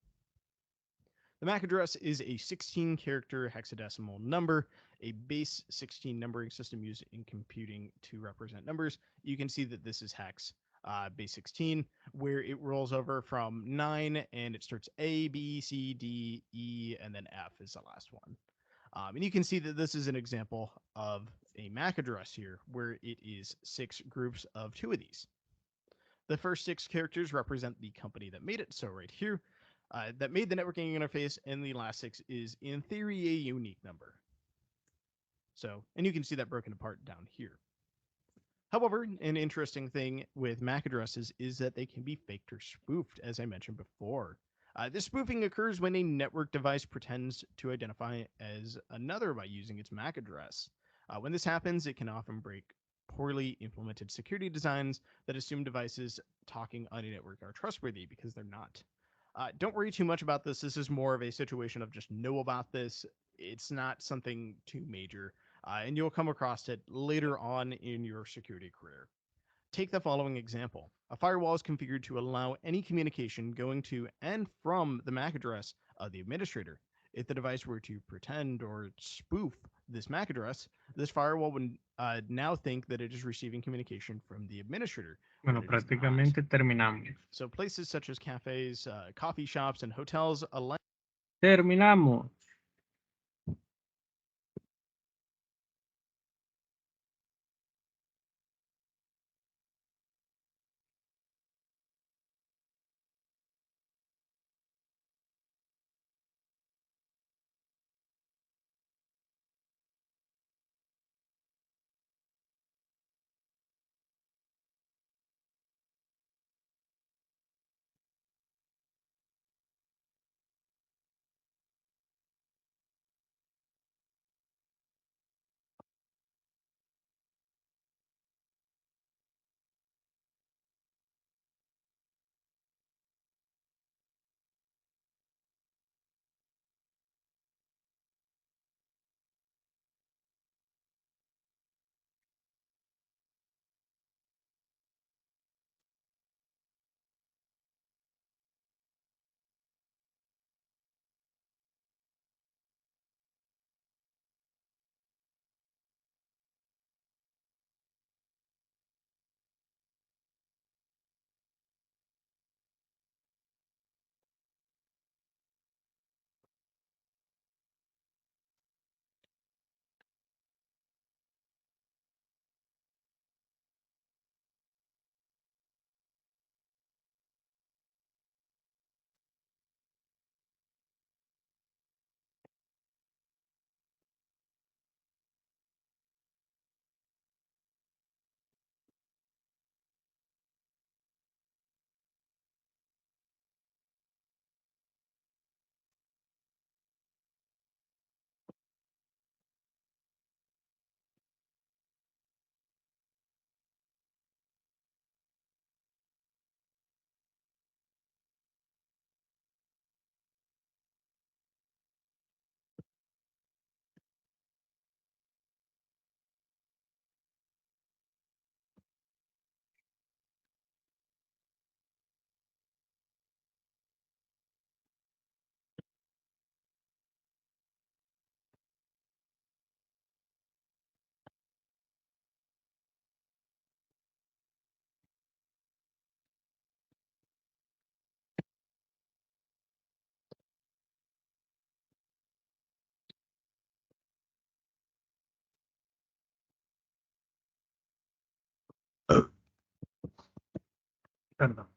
The MAC address is a 16-character hexadecimal number, a base 16 numbering system used in computing to represent numbers. You can see that this is hex. base 16, where it rolls over from 9 and it starts A, B, C, D, E, and then F is the last one. And you can see that this is an example of a MAC address here, where it is 6 groups of 2 of these. The first 6 characters represent the company that made it, so right here, that made the networking interface, and the last 6 is, in theory, a unique number. So, and you can see that broken apart down here. However, an interesting thing with MAC addresses is that they can be faked or spoofed, as I mentioned before. This spoofing occurs when a network device pretends to identify as another by using its MAC address. When this happens, it can often break poorly implemented security designs that assume devices talking on a network are trustworthy because they're not. Don't worry too much about this. This is more of a situation of just know about this. It's not something too major, and you'll come across it later on in your security career. Take the following example. A firewall is configured to allow any communication going to and from the MAC address of the administrator. If the device were to pretend or spoof this MAC address, this firewall would now think that it is receiving communication from the administrator. Bueno, prácticamente terminamos. So places such as cafes, coffee shops, and hotels allow. Terminamos. Perdón.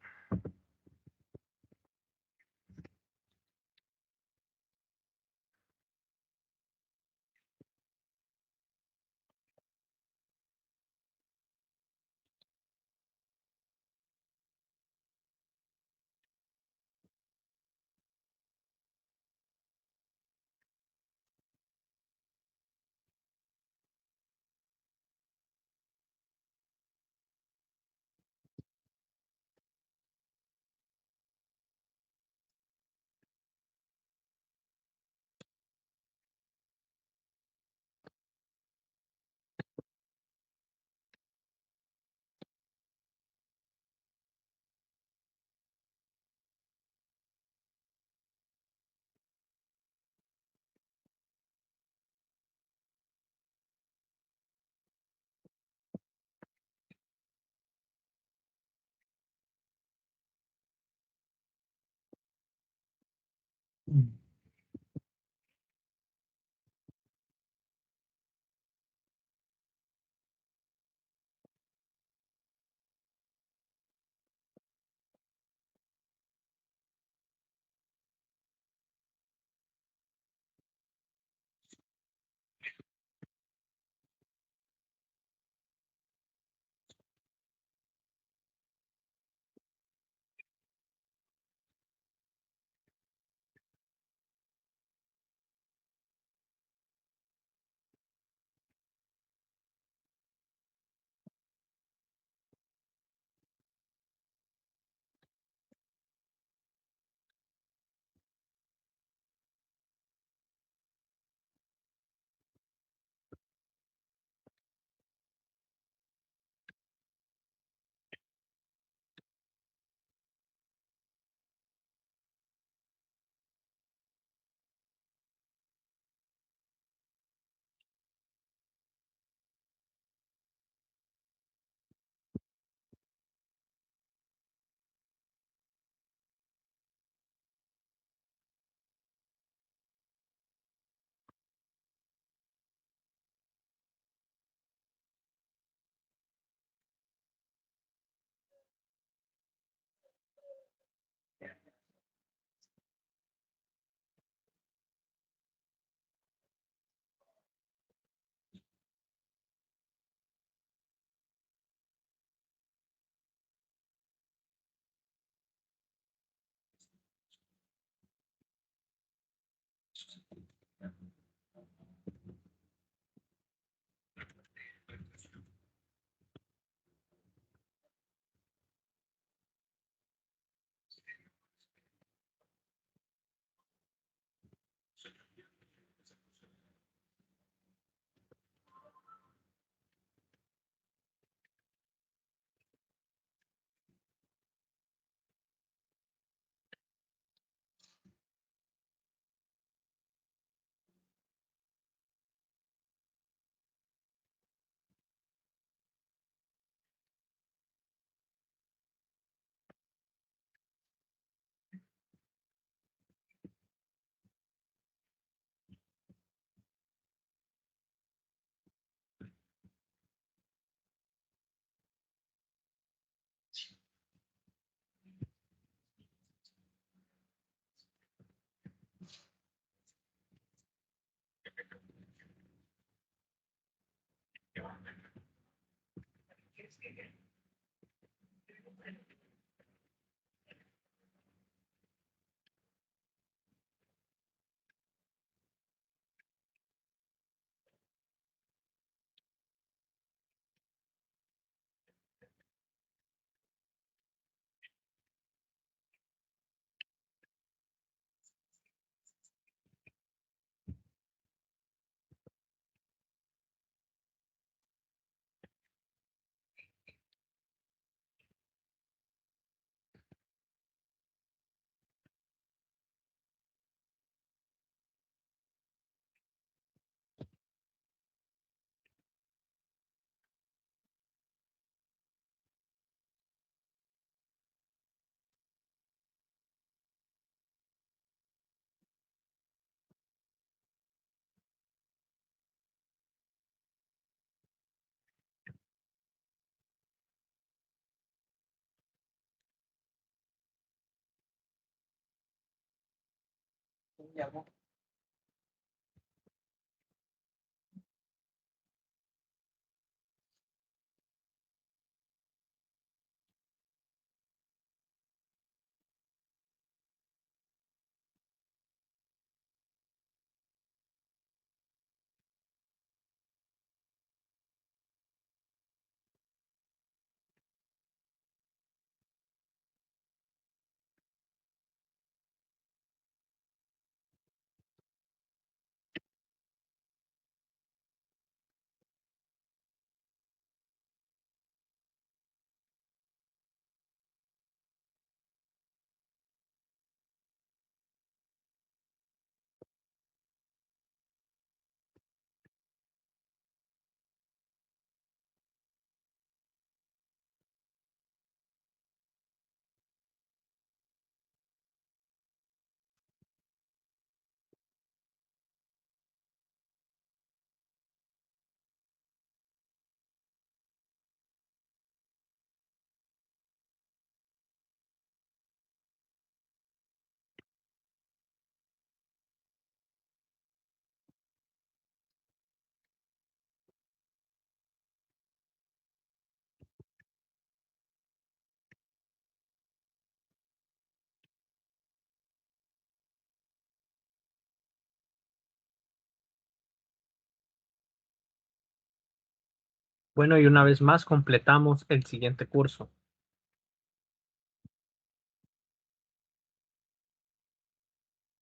Bueno, y una vez más completamos el siguiente curso.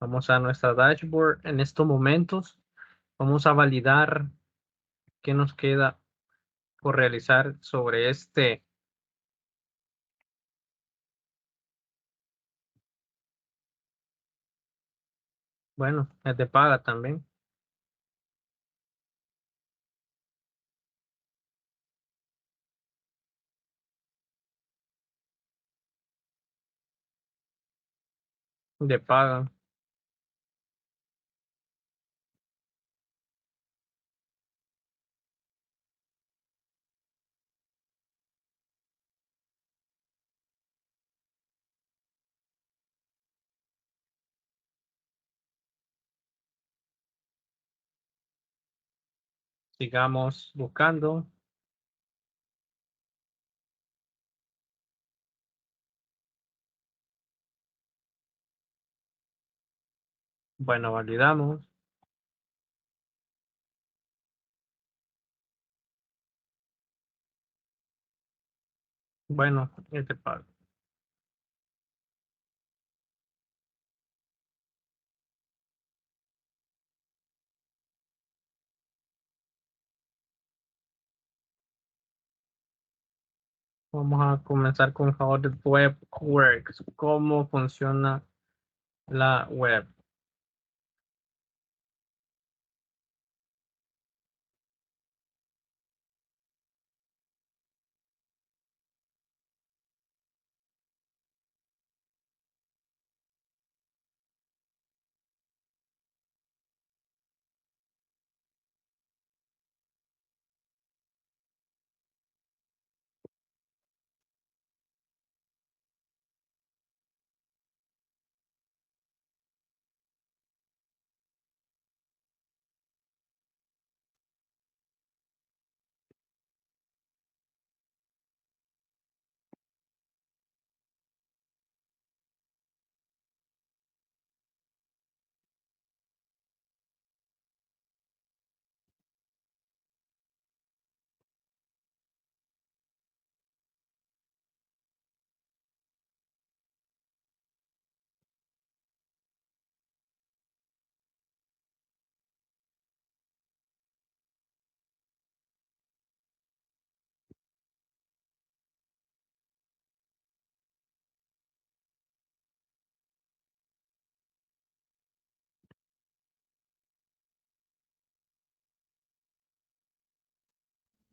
Vamos a nuestra dashboard en estos momentos. Vamos a validar qué nos queda por realizar sobre este. Bueno, es de paga también. De paga. Sigamos buscando. Bueno, validamos. Bueno, es de paga. Vamos a comenzar con favor de web works. ¿Cómo funciona la web?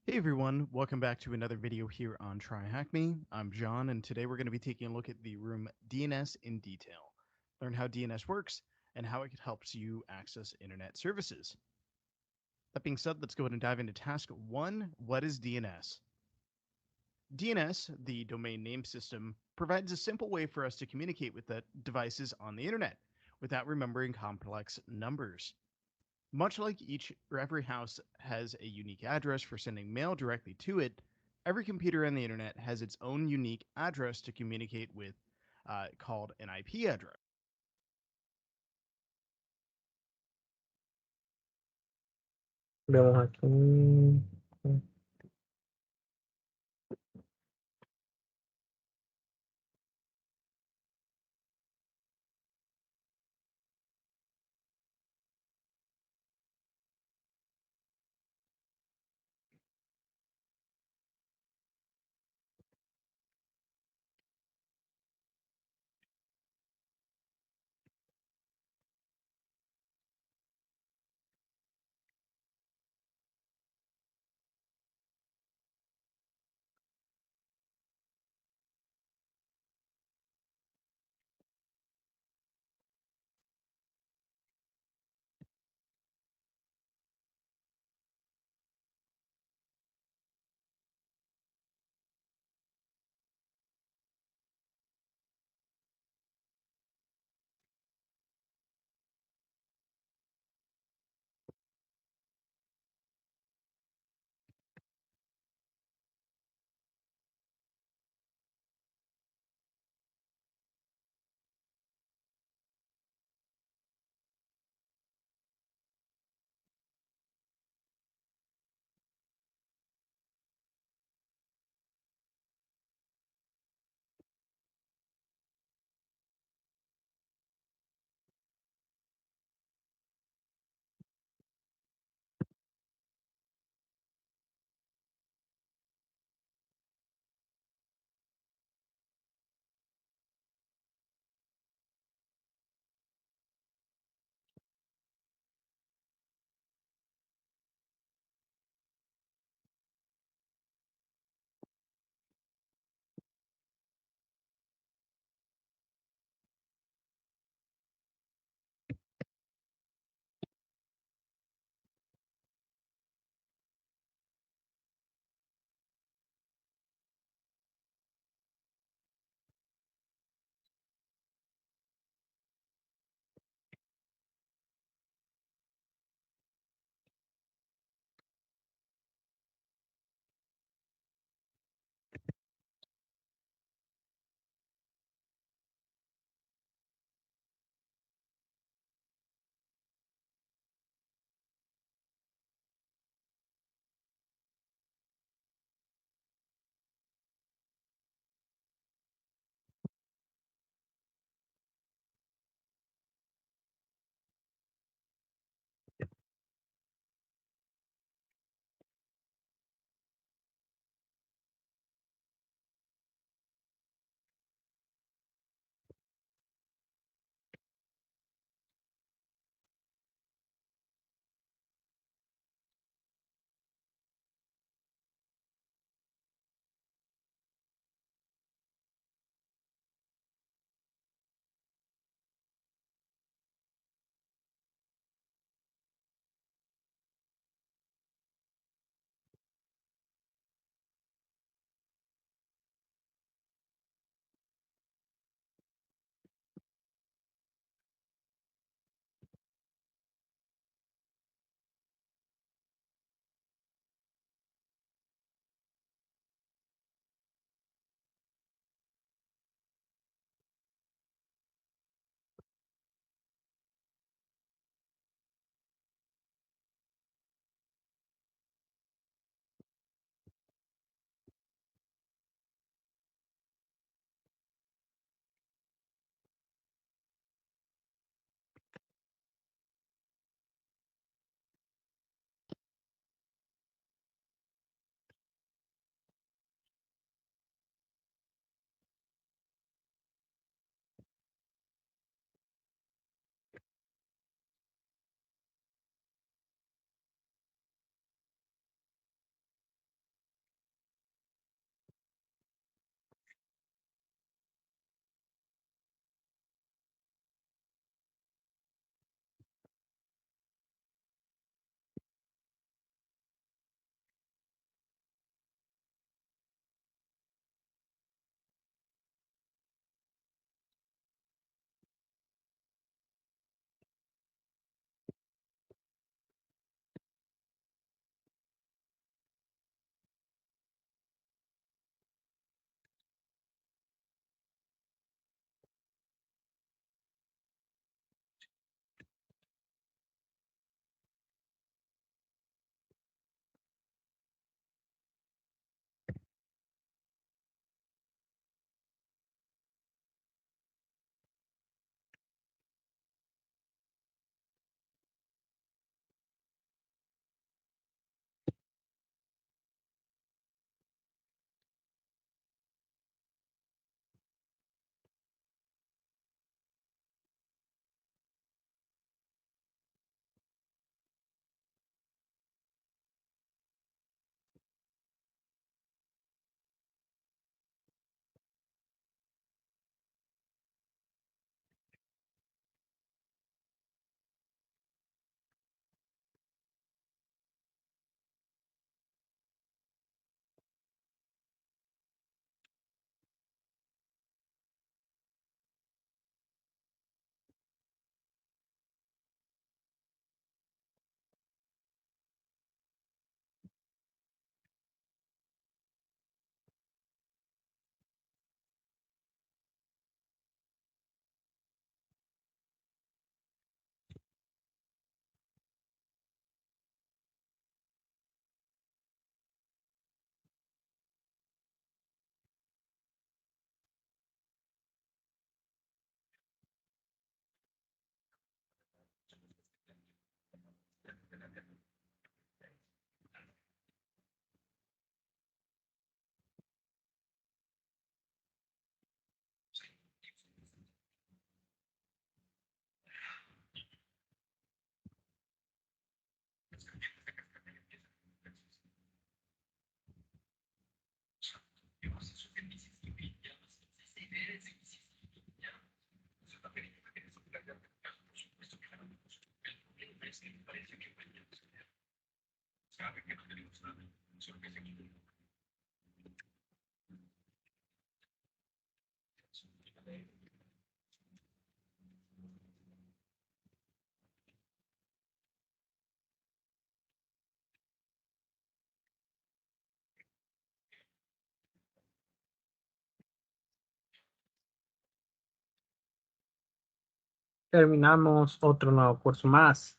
Hey everyone, welcome back to another video here on Try Hack Me. I'm John, and today we're going to be taking a look at the room DNS in detail. Learn how DNS works and how it helps you access internet services. That being said, let's go ahead and dive into task 1. What is DNS? DNS, the domain name system, provides a simple way for us to communicate with the devices on the internet without remembering complex numbers. Much like every house has a unique address for sending mail directly to it, every computer on the internet has its own unique address to communicate with, called an IP address. Vemos aquí. Terminamos otro nuevo curso más.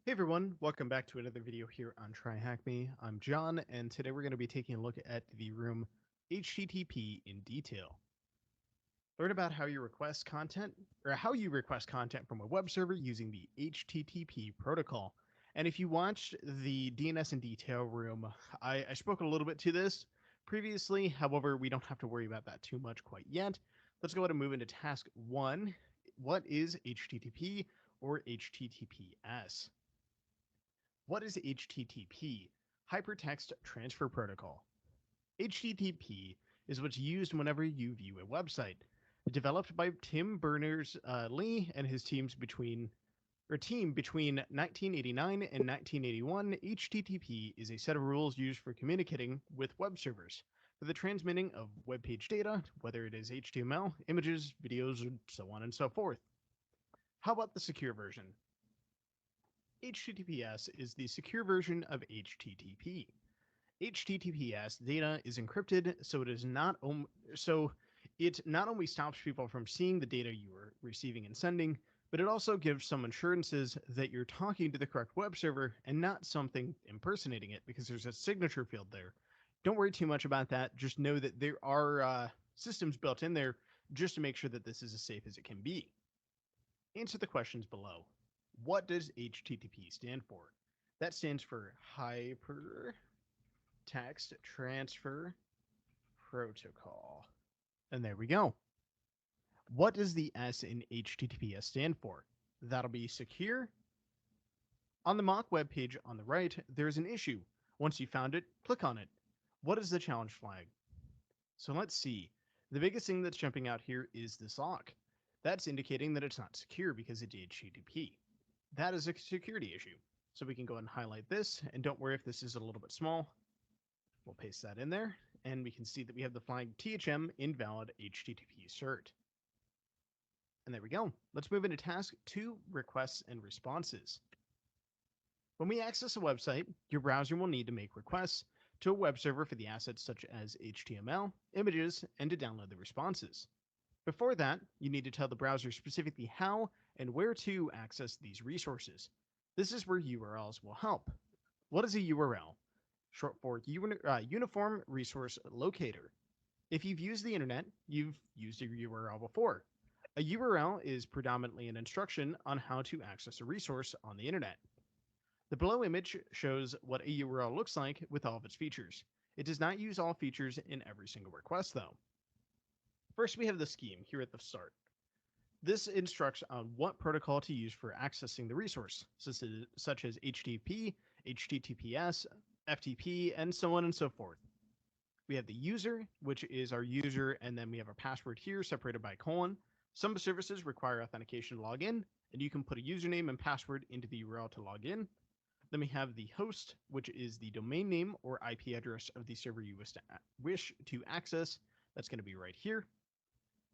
Hey everyone, welcome back to another video here on Try Hack Me. I'm John, and today we're going to be taking a look at the room HTTP in detail. Learn about how you request content from a web server using the HTTP protocol. And if you watched the DNS in detail room, I spoke a little bit to this previously. However, we don't have to worry about that too much quite yet. Let's go ahead and move into task 1. What is HTTP or HTTPS? What is HTTP? Hypertext Transfer Protocol. HTTP is what's used whenever you view a website. Developed by Tim Berners-Lee and his team between 1989 and 1981, HTTP is a set of rules used for communicating with web servers for the transmitting of web page data, whether it is HTML, images, videos, and so on and so forth. How about the secure version? HTTPS is the secure version of HTTP. HTTPS data is encrypted, so it not only stops people from seeing the data you are receiving and sending, but it also gives some assurances that you're talking to the correct web server and not something impersonating it, because there's a signature field there. Don't worry too much about that. Just know that there are systems built in there just to make sure that this is as safe as it can be. Answer the questions below. What does HTTP stand for? That stands for Hypertext Transfer Protocol. And there we go. What does the S in HTTPS stand for? That'll be secure. On the mock web page on the right, there's an issue. Once you found it, click on it. What is the challenge flag? So let's see. The biggest thing that's jumping out here is the SOC. That's indicating that it's not secure because it's HTTP. That is a security issue. So we can go ahead and highlight this, and don't worry if this is a little bit small. We'll paste that in there, and we can see that we have the flag THM invalid HTTP cert. And there we go. Let's move into task 2, requests and responses. When we access a website, your browser will need to make requests to a web server for the assets such as HTML, images, and to download the responses. Before that, you need to tell the browser specifically how and where to access these resources. This is where URLs will help. What is a URL? Short for Uniform Resource Locator. If you've used the internet, you've used a URL before. A URL is predominantly an instruction on how to access a resource on the internet. The below image shows what a URL looks like with all of its features. It does not use all features in every single request, though. First, we have the scheme here at the start. This instructs on what protocol to use for accessing the resource, such as HTTP, HTTPS, FTP, and so on and so forth. We have the user, which is our user, and then we have a password here separated by a colon. Some services require authentication to log in, and you can put a username and password into the URL to log in. Then we have the host, which is the domain name or IP address of the server you wish to access. That's going to be right here.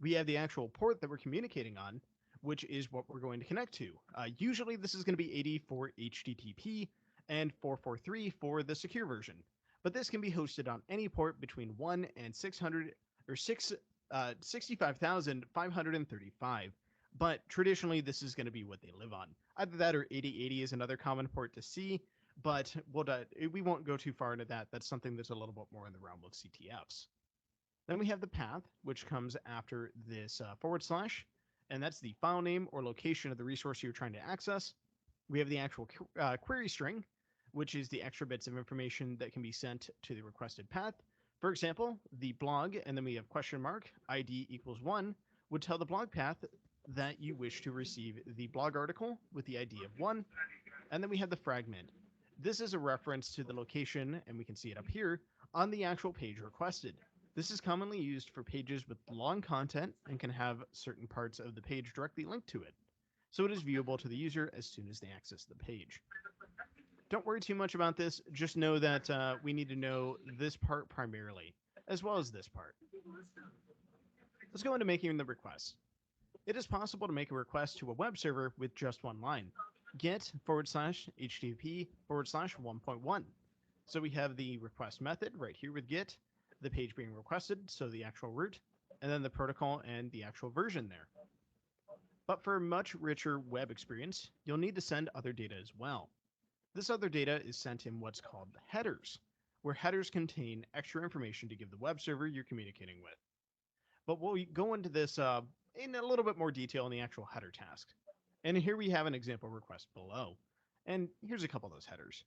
We have the actual port that we're communicating on, which is what we're going to connect to. Usually this is going to be 80 for HTTP and 443 for the secure version. But this can be hosted on any port between 1 and 600 or 65,535. But traditionally, this is going to be what they live on. Either that or 8080 is another common port to see, but we won't go too far into that. That's something that's a little bit more in the realm of CTFs. Then we have the path, which comes after this /, and that's the file name or location of the resource you're trying to access. We have the actual query string, which is the extra bits of information that can be sent to the requested path. For example, the blog, and then we have question mark, ID equals 1, would tell the blog path that you wish to receive the blog article with the ID of 1. And then we have the fragment. This is a reference to the location, and we can see it up here, on the actual page requested. This is commonly used for pages with long content and can have certain parts of the page directly linked to it. So it is viewable to the user as soon as they access the page. Don't worry too much about this. Just know that we need to know this part primarily, as well as this part. Let's go into making the request. It is possible to make a request to a web server with just one line. Get /HTTP /1.1. So we have the request method right here with get, the page being requested, so the actual root, and then the protocol and the actual version there. But for a much richer web experience, you'll need to send other data as well. This other data is sent in what's called headers, where headers contain extra information to give the web server you're communicating with. But we'll go into this in a little bit more detail in the actual header task. And here we have an example request below. And here's a couple of those headers.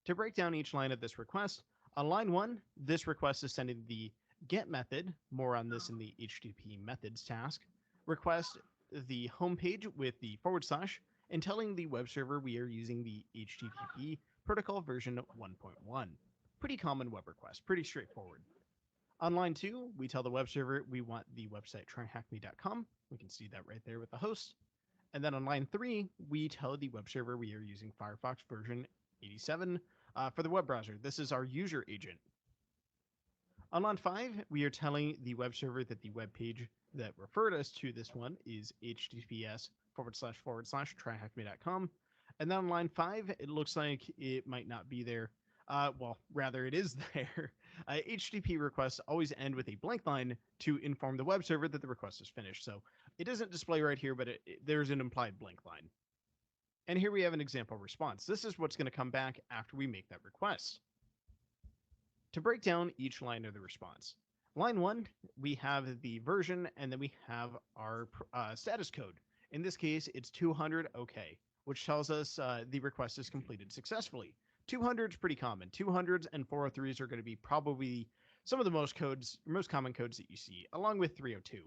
To break down each line of this request, on line 1, this request is sending the get method, more on this in the HTTP methods task, request the home page with the /, and telling the web server we are using the HTTP protocol version 1.1. Pretty common web request, pretty straightforward. On line 2, we tell the web server we want the website tryhackme.com. We can see that right there with the host. And then on line 3, we tell the web server we are using Firefox version 87 for the web browser. This is our user agent. On line 5, we are telling the web server that the web page that referred us to this one is https //tryhackme.com. And then on line 5, it looks like it might not be there. Well, rather it is there. HTTP requests always end with a blank line to inform the web server that the request is finished. So it doesn't display right here, but there's an implied blank line. And here we have an example response. This is what's going to come back after we make that request. To break down each line of the response. Line 1, we have the version, and then we have our status code. In this case, it's 200 OK, which tells us the request is completed successfully. 200 is pretty common. 200s and 403s are going to be probably some of the most common codes that you see, along with 302.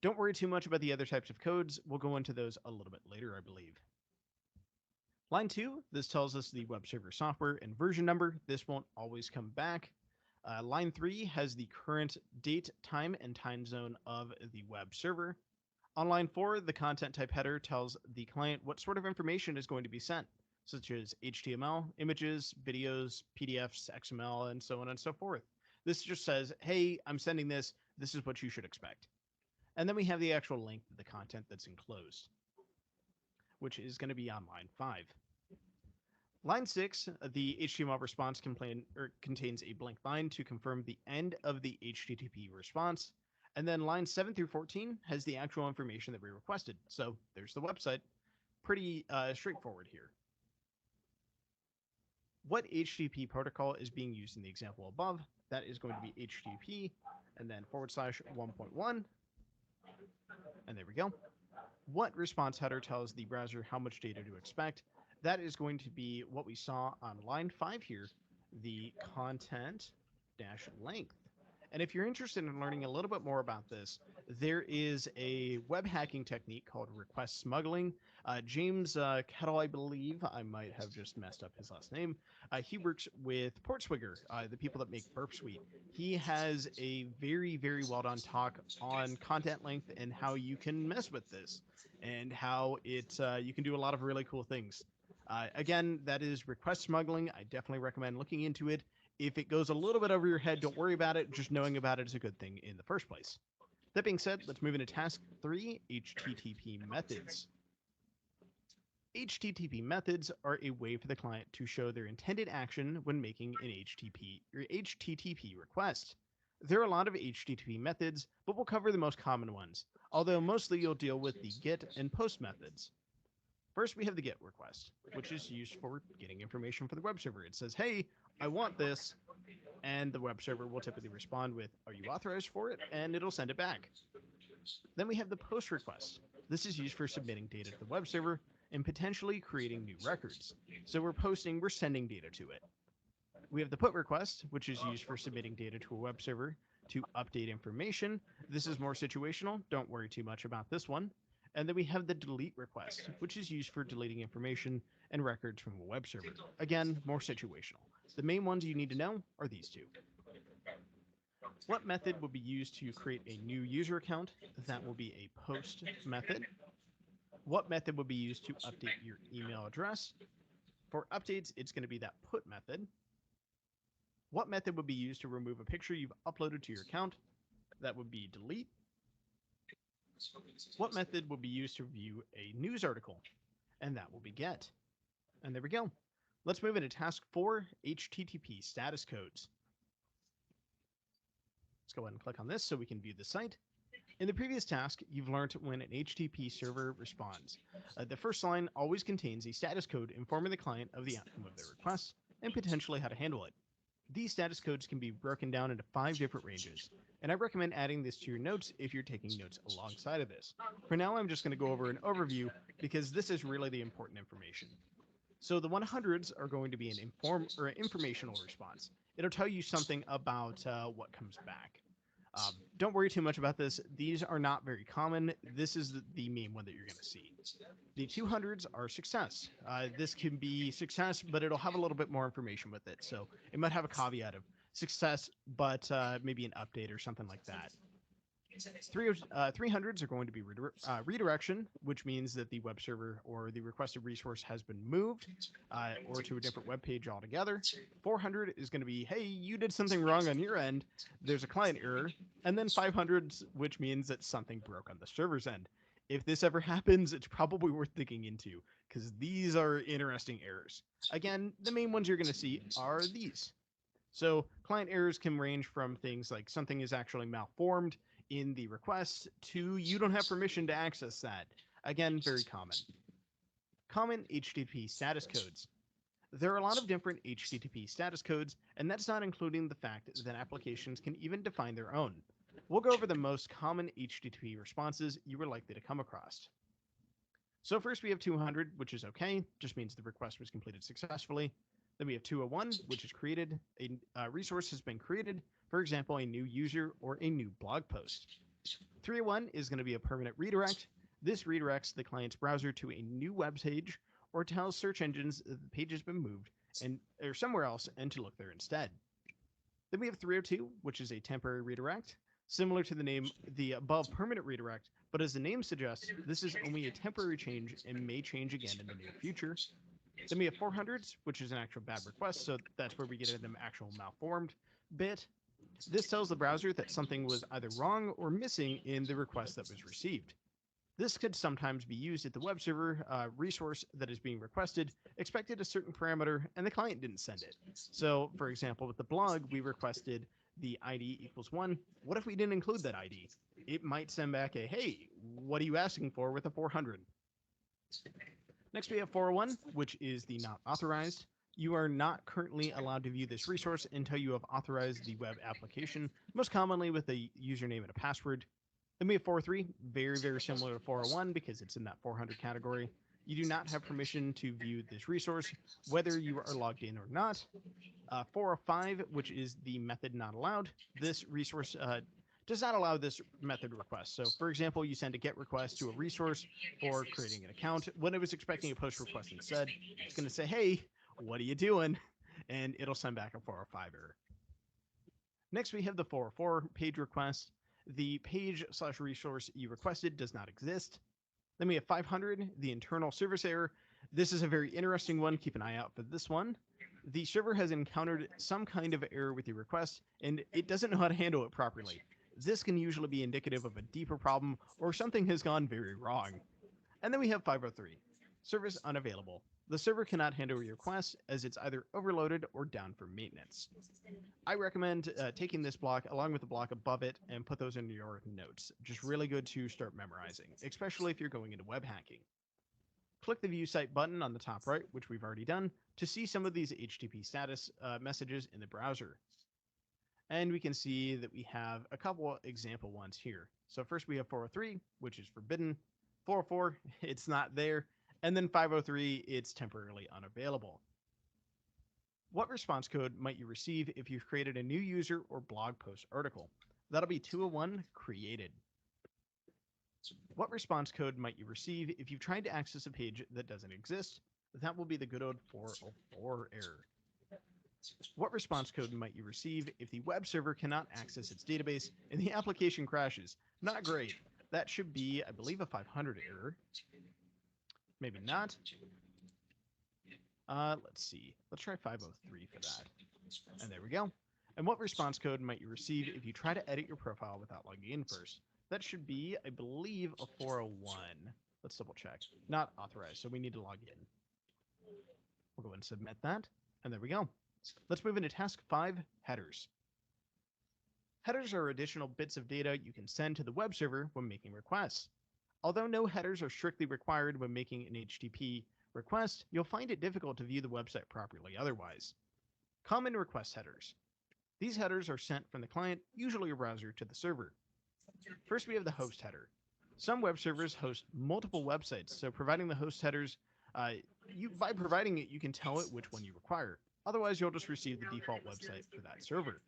Don't worry too much about the other types of codes. We'll go into those a little bit later, I believe. Line 2, this tells us the web server software and version number. This won't always come back. Line 3 has the current date, time, and time zone of the web server. On line 4, the content type header tells the client what sort of information is going to be sent, such as HTML, images, videos, PDFs, XML, and so on and so forth. This just says, hey, I'm sending this. This is what you should expect. And then we have the actual length of the content that's enclosed, which is going to be on line 5. Line 6, the HTML response contains a blank line to confirm the end of the HTTP response. And then line 7 through 14 has the actual information that we requested. So there's the website. Pretty straightforward here. What HTTP protocol is being used in the example above? That is going to be HTTP and then /1.1. And there we go. What response header tells the browser how much data to expect? That is going to be what we saw on line 5 here, the content -length. And if you're interested in learning a little bit more about this, there is a web hacking technique called request smuggling. James Kettle, I believe, I might have just messed up his last name. He works with Portswigger, the people that make Burp Suite. He has a very, very well done talk on content length and how you can mess with this and how it you can do a lot of really cool things. Again, that is request smuggling. I definitely recommend looking into it. If it goes a little bit over your head, don't worry about it. Just knowing about it is a good thing in the first place. That being said, let's move into task 3, HTTP methods. HTTP methods are a way for the client to show their intended action when making an HTTP request. There are a lot of HTTP methods, but we'll cover the most common ones, although mostly you'll deal with the GET and POST methods. First, we have the GET request, which is used for getting information for the web server. It says, hey, I want this, and the web server will typically respond with, are you authorized for it? And it'll send it back. Then we have the POST request. This is used for submitting data to the web server and potentially creating new records. So we're sending data to it. We have the PUT request, which is used for submitting data to a web server to update information. This is more situational. Don't worry too much about this one. And then we have the delete request, which is used for deleting information and records from a web server. Again, more situational. The main ones you need to know are these two. What method will be used to create a new user account? That will be a POST method. What method will be used to update your email address? For updates, it's going to be that PUT method. What method would be used to remove a picture you've uploaded to your account? That would be delete. What method will be used to view a news article? And that will be get. And there we go. Let's move into task 4, HTTP status codes. Let's go ahead and click on this so we can view the site. In the previous task, you've learned when an HTTP server responds. The first line always contains a status code informing the client of the outcome of their request and potentially how to handle it. These status codes can be broken down into 5 different ranges, and I recommend adding this to your notes if you're taking notes alongside of this. For now, I'm just going to go over an overview because this is really the important information. So the 100s are going to be an informational response. It'll tell you something about what comes back. Don't worry too much about this. These are not very common. This is the main one that you're going to see. The 200s are success. This can be success, but it'll have a little bit more information with it. So it might have a caveat of success, but maybe an update or something like that. 300s are going to be redirection, which means that the web server or the requested resource has been moved or to a different web page altogether. 400 is going to be, hey, you did something wrong on your end. There's a client error. And then 500s, which means that something broke on the server's end. If this ever happens, it's probably worth digging into because these are interesting errors. Again, the main ones you're going to see are these. So client errors can range from things like something is actually malformed in the request to you don't have permission to access that. Again, very common. Common HTTP status codes. There are a lot of different HTTP status codes, and that's not including the fact that applications can even define their own. We'll go over the most common HTTP responses you are likely to come across. So first we have 200, which is okay, just means the request was completed successfully. Then we have 201, which is created. A resource has been created, for example, a new user or a new blog post. 301 is going to be a permanent redirect. This redirects the client's browser to a new web page or tells search engines that the page has been moved or somewhere else and to look there instead. Then we have 302, which is a temporary redirect, similar to the above permanent redirect, but as the name suggests, this is only a temporary change and may change again in the near future. Then we have 400s, which is an actual bad request, so that's where we get an actual malformed bit. This tells the browser that something was either wrong or missing in the request that was received. This could sometimes be used if the web server resource that is being requested expected a certain parameter and the client didn't send it. So, for example, with the blog, we requested the ID equals 1. What if we didn't include that ID? It might send back a, hey, what are you asking for with a 400? Next, we have 401, which is the not authorized. You are not currently allowed to view this resource until you have authorized the web application, most commonly with a username and a password. Then we have 403, very, very similar to 401 because it's in that 400 category. You do not have permission to view this resource, whether you are logged in or not. 405, which is the method not allowed. This resource does not allow this method request. So, for example, you send a GET request to a resource for creating an account. When it was expecting a POST request instead, it's going to say, hey, what are you doing? And it'll send back a 405 error. Next, we have the 404 page request. The page/resource you requested does not exist. Then we have 500, the internal service error. This is a very interesting one. Keep an eye out for this one. The server has encountered some kind of error with your request, and it doesn't know how to handle it properly. This can usually be indicative of a deeper problem or something has gone very wrong. And then we have 503, service unavailable. The server cannot handle your request as it's either overloaded or down for maintenance. I recommend taking this block along with the block above it and put those into your notes. Just really good to start memorizing, especially if you're going into web hacking. Click the View Site button on the top right, which we've already done, to see some of these HTTP status messages in the browser. And we can see that we have a couple example ones here. So first we have 403, which is forbidden. 404, it's not there. And then 503, it's temporarily unavailable. What response code might you receive if you've created a new user or blog post article? That'll be 201 created. What response code might you receive if you've tried to access a page that doesn't exist? That will be the good old 404 error. What response code might you receive if the web server cannot access its database and the application crashes? Not great. That should be, I believe, a 500 error. Maybe not. Let's see. Let's try 503 for that. And there we go. And what response code might you receive if you try to edit your profile without logging in first? That should be, I believe, a 401. Let's double check. Not authorized, so we need to log in. We'll go ahead and submit that. And there we go. Let's move into task 5, headers. Headers are additional bits of data you can send to the web server when making requests. Although no headers are strictly required when making an HTTP request, you'll find it difficult to view the website properly otherwise. Common request headers. These headers are sent from the client, usually a browser, to the server. First, we have the host header. Some web servers host multiple websites, so providing the host headers, by providing it, you can tell it which one you require. Otherwise, you'll just receive the default website for that server.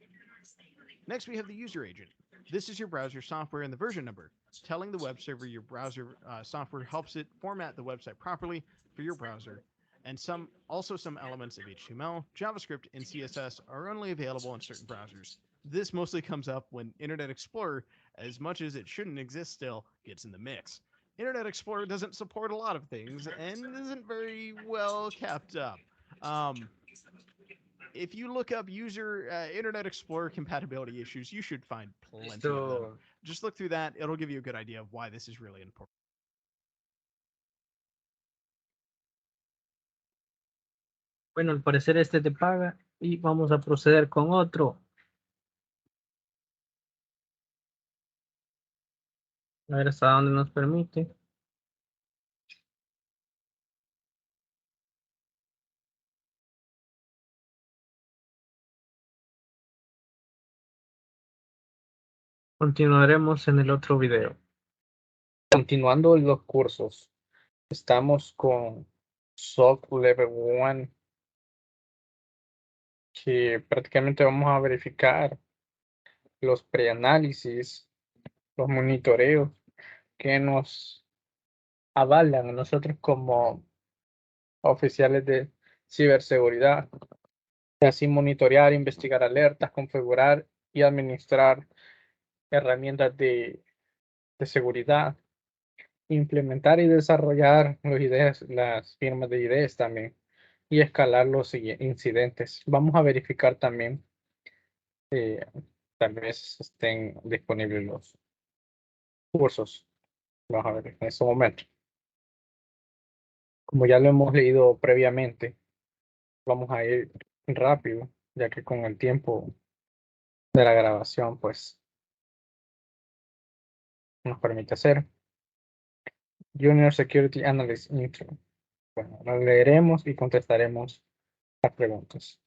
Next, we have the user agent. This is your browser software and the version number. Telling the web server your browser software helps it format the website properly for your browser. And some elements of HTML, JavaScript, and CSS are only available in certain browsers. This mostly comes up when Internet Explorer, as much as it shouldn't exist still, gets in the mix. Internet Explorer doesn't support a lot of things and isn't very well kept up. If you look up Internet Explorer compatibility issues, you should find plenty of them. Esto, Just look through that. It'll give you a good idea of why this is really important. bueno, al parecer este te paga y vamos a proceder con otro. A ver hasta dónde nos permite. Continuaremos en el otro video. Continuando los cursos, estamos con SOC Level 1, que prácticamente vamos a verificar los preanálisis, los monitoreos que nos avalan a nosotros como oficiales de ciberseguridad, y así monitorear, investigar alertas, configurar y administrar herramientas de seguridad, implementar y desarrollar los IDs, las firmas de IDs también, y escalar los incidentes. Vamos a verificar también, tal vez estén disponibles los cursos. Vamos a ver en este momento. Como ya lo hemos leído previamente, vamos a ir rápido, ya que con el tiempo de la grabación, pues, nos permite hacer. Junior Security Analyst Intro. Bueno, lo leeremos y contestaremos las preguntas.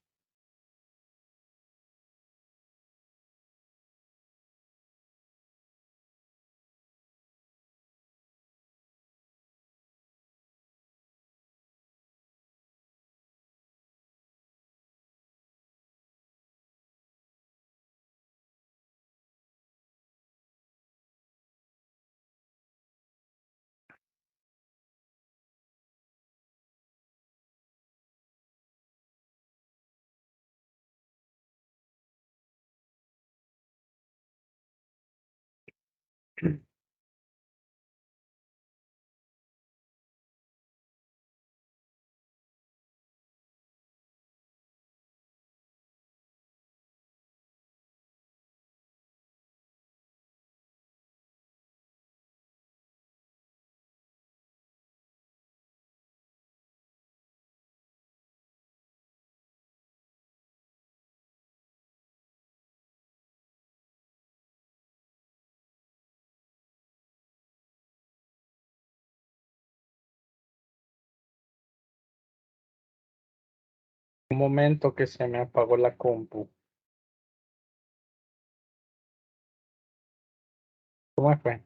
Un momento que se me apagó la compu. ¿Cómo fue?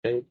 Ok.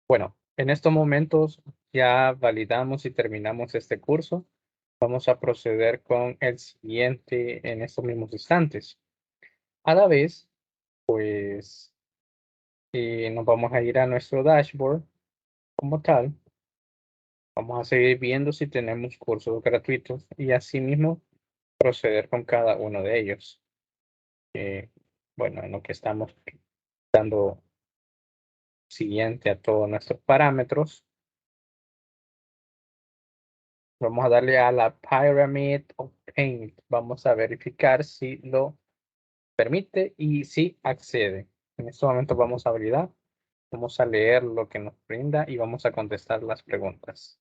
Bueno, en estos momentos ya validamos y terminamos este curso. Vamos a proceder con el siguiente en estos mismos instantes. A la vez, pues nos vamos a ir a nuestro dashboard como tal. Vamos a seguir viendo si tenemos cursos gratuitos y asimismo proceder con cada uno de ellos. Bueno, en lo que estamos dando siguiente a todos nuestros parámetros, vamos a darle a la Pyramid of Paint. Vamos a verificar si lo permite y si accede. En este momento vamos a validar, vamos a leer lo que nos brinda y vamos a contestar las preguntas.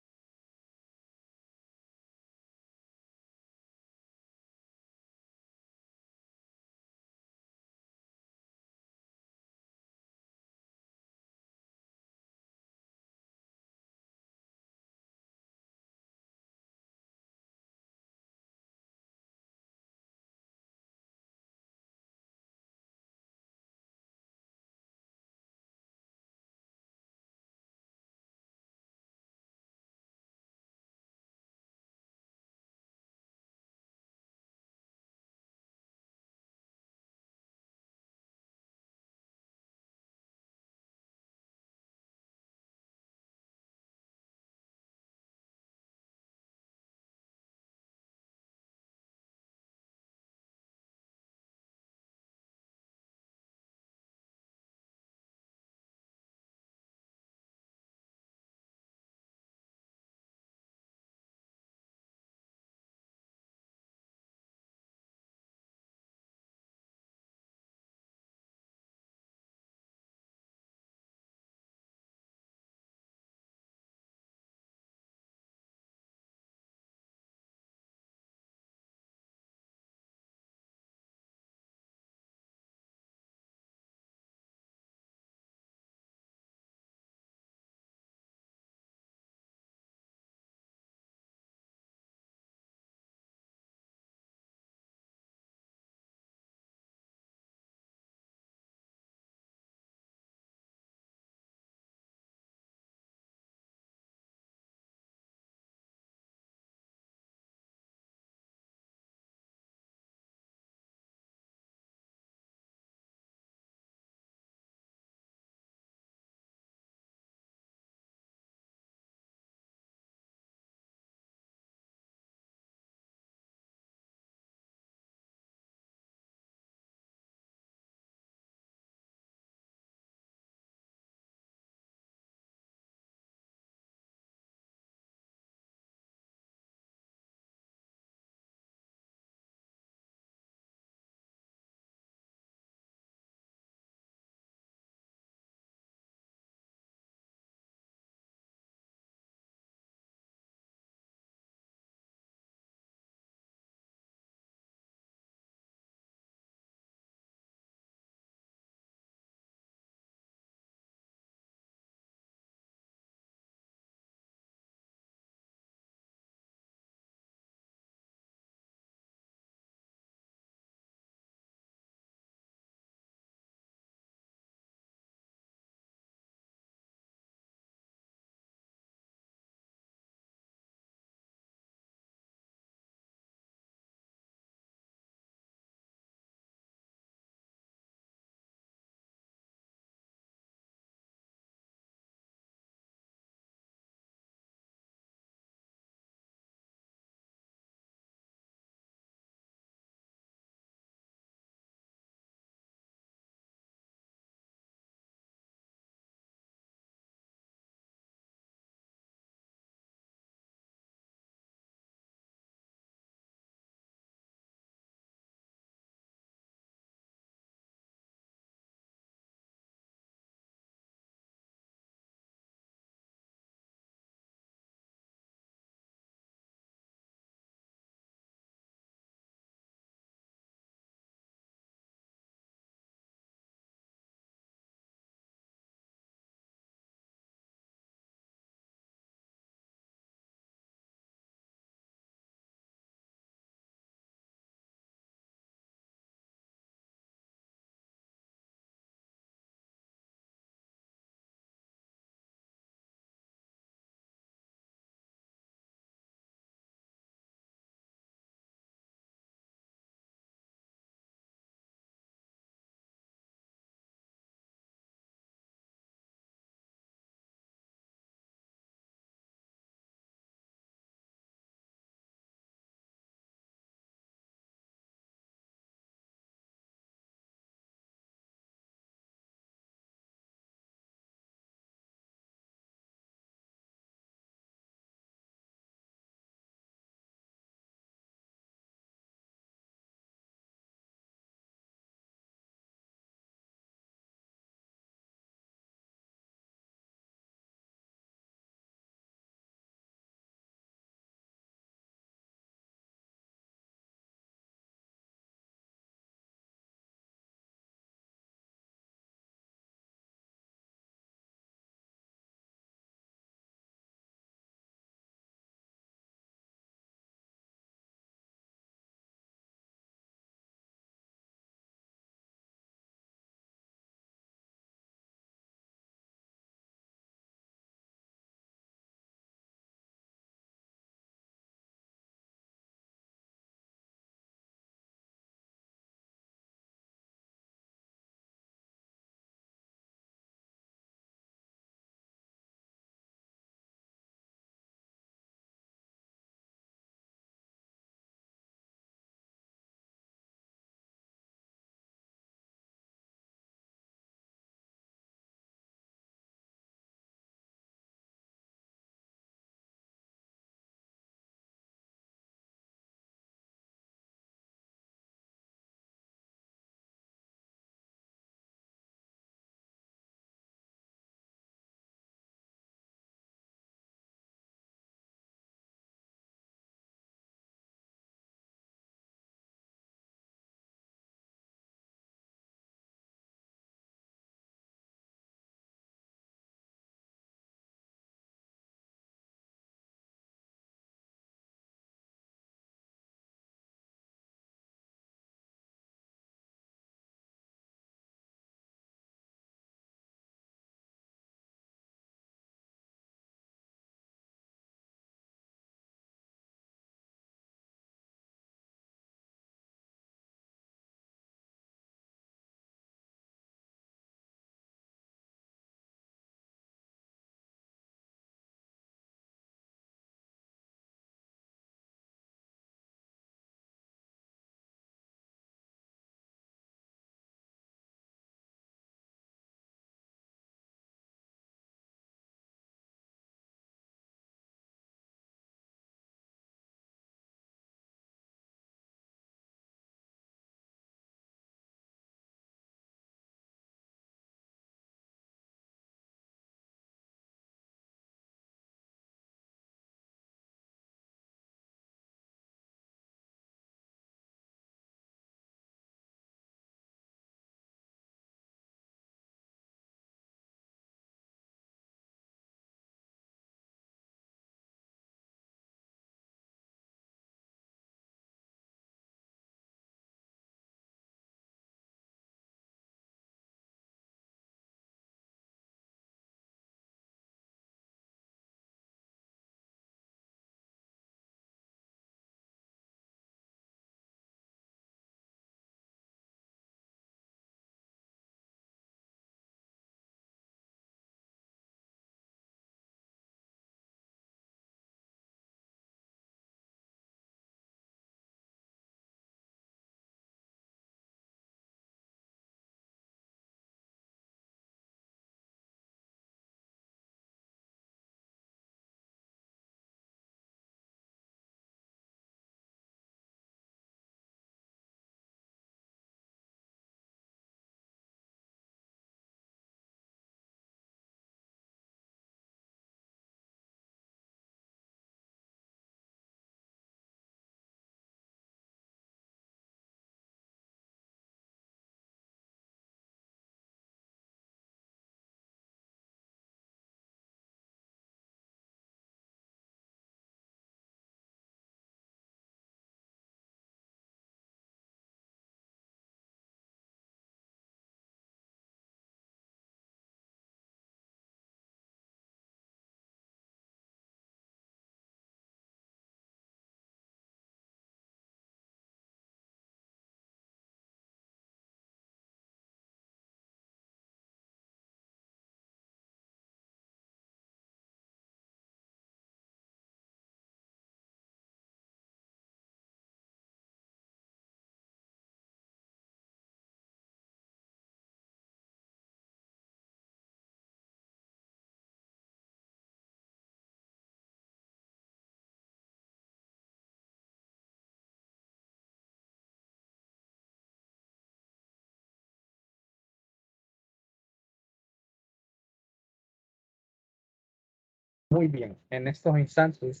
Muy bien, en estos instantes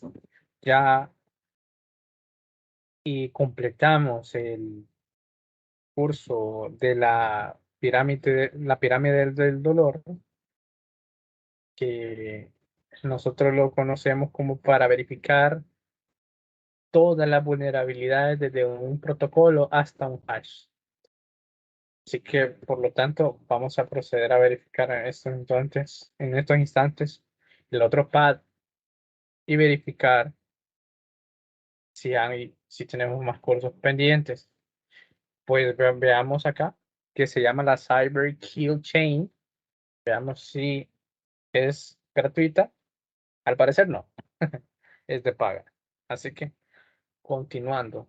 ya y completamos el curso de la pirámide del dolor, que nosotros lo conocemos como para verificar todas las vulnerabilidades desde un protocolo hasta un hash. Así que, por lo tanto, vamos a proceder a verificar en estos instantes el otro pad y verificar si tenemos más cursos pendientes. Pues veamos acá, que se llama la Cyber Kill Chain. Veamos si es gratuita. Al parecer no, es de paga. Así que, continuando,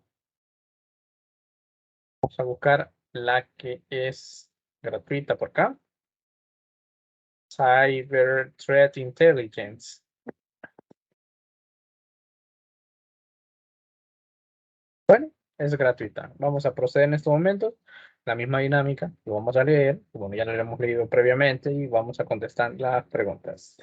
vamos a buscar la que es gratuita por acá. Cyber Threat Intelligence. Bueno, es gratuita. Vamos a proceder en este momento. La misma dinámica, lo vamos a leer, como ya lo hemos leído previamente, y vamos a contestar las preguntas.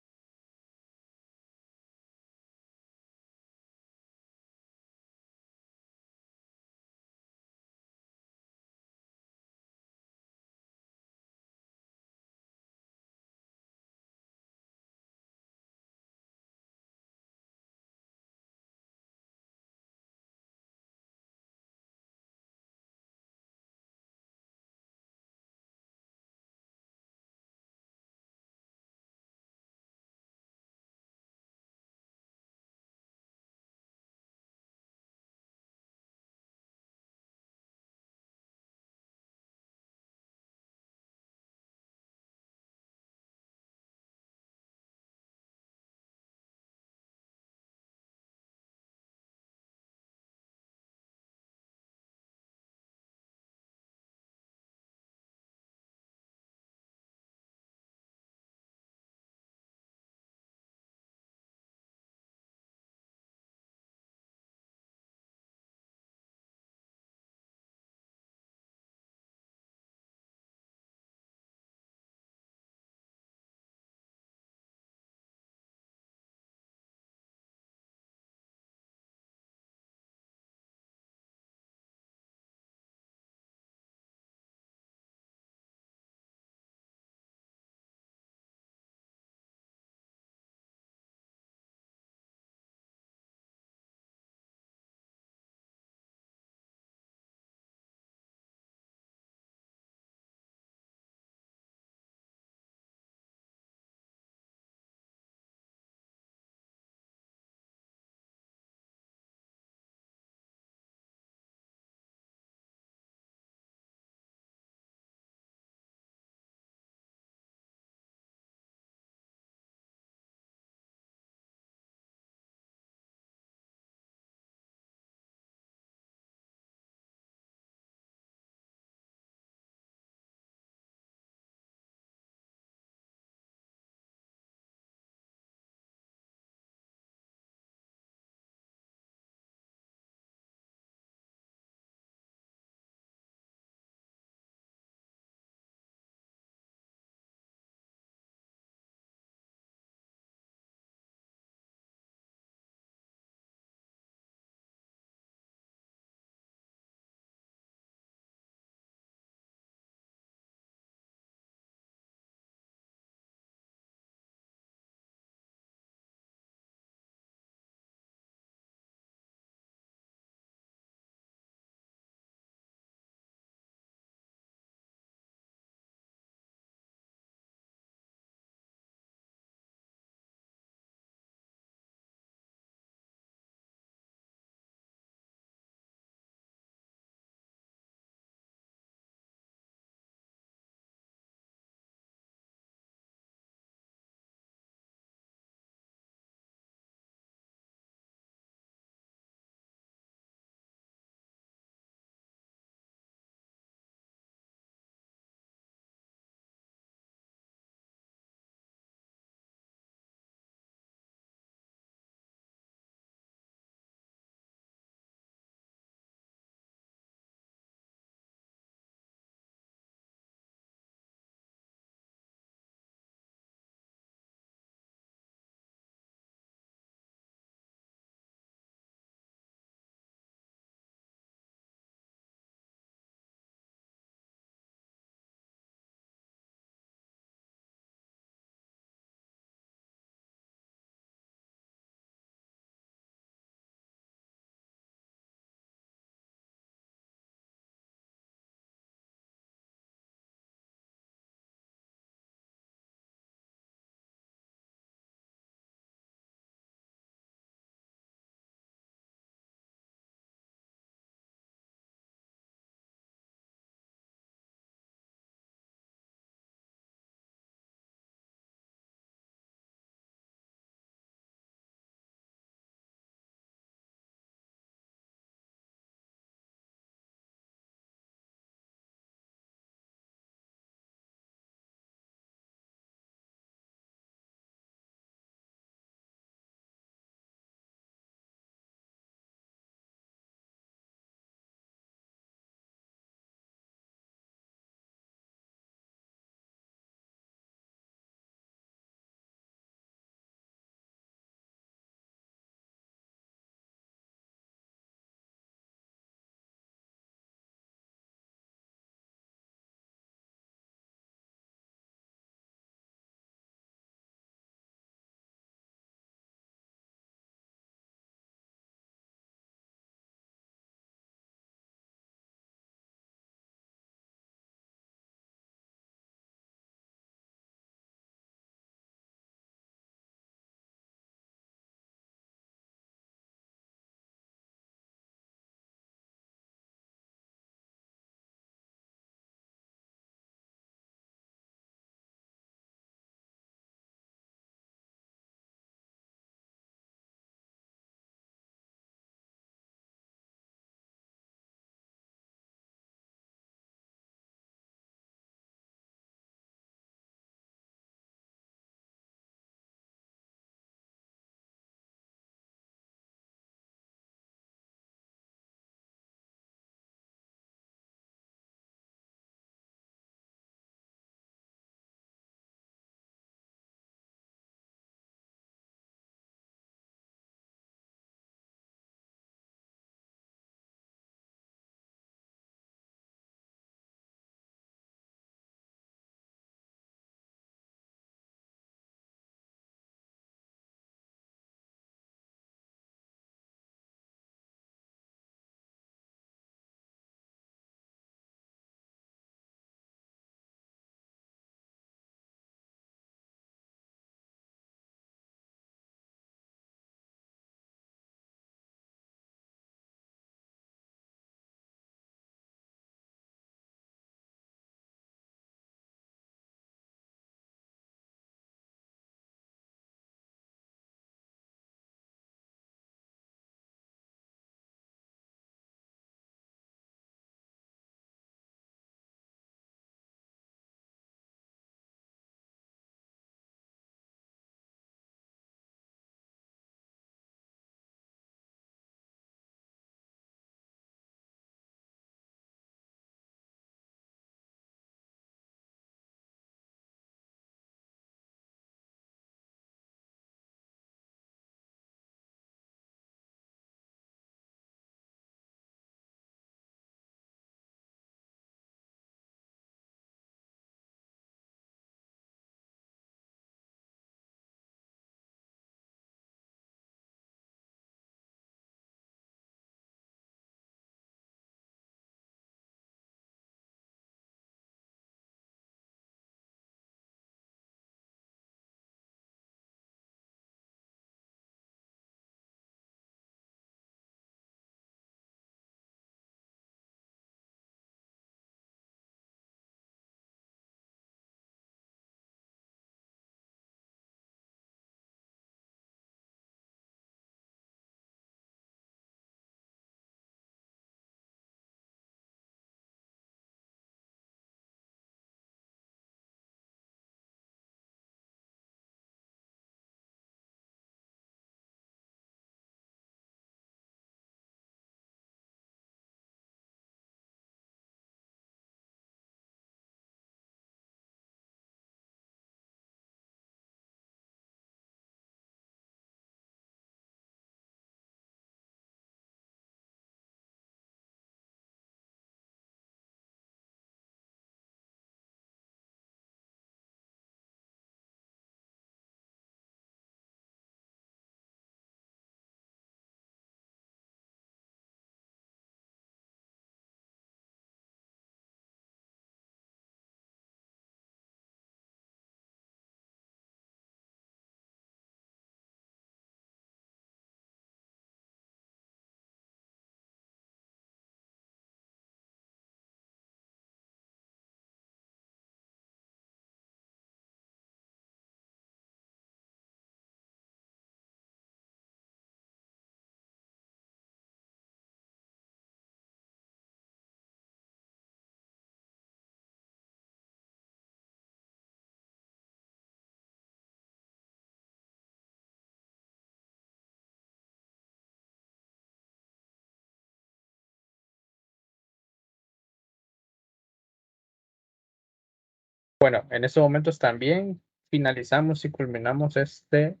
Bueno, en estos momentos también finalizamos y culminamos este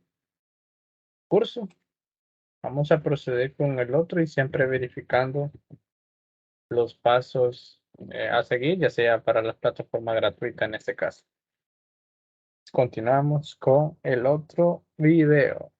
curso. Vamos a proceder con el otro y siempre verificando los pasos a seguir, ya sea para la plataforma gratuita en este caso. Continuamos con el otro video.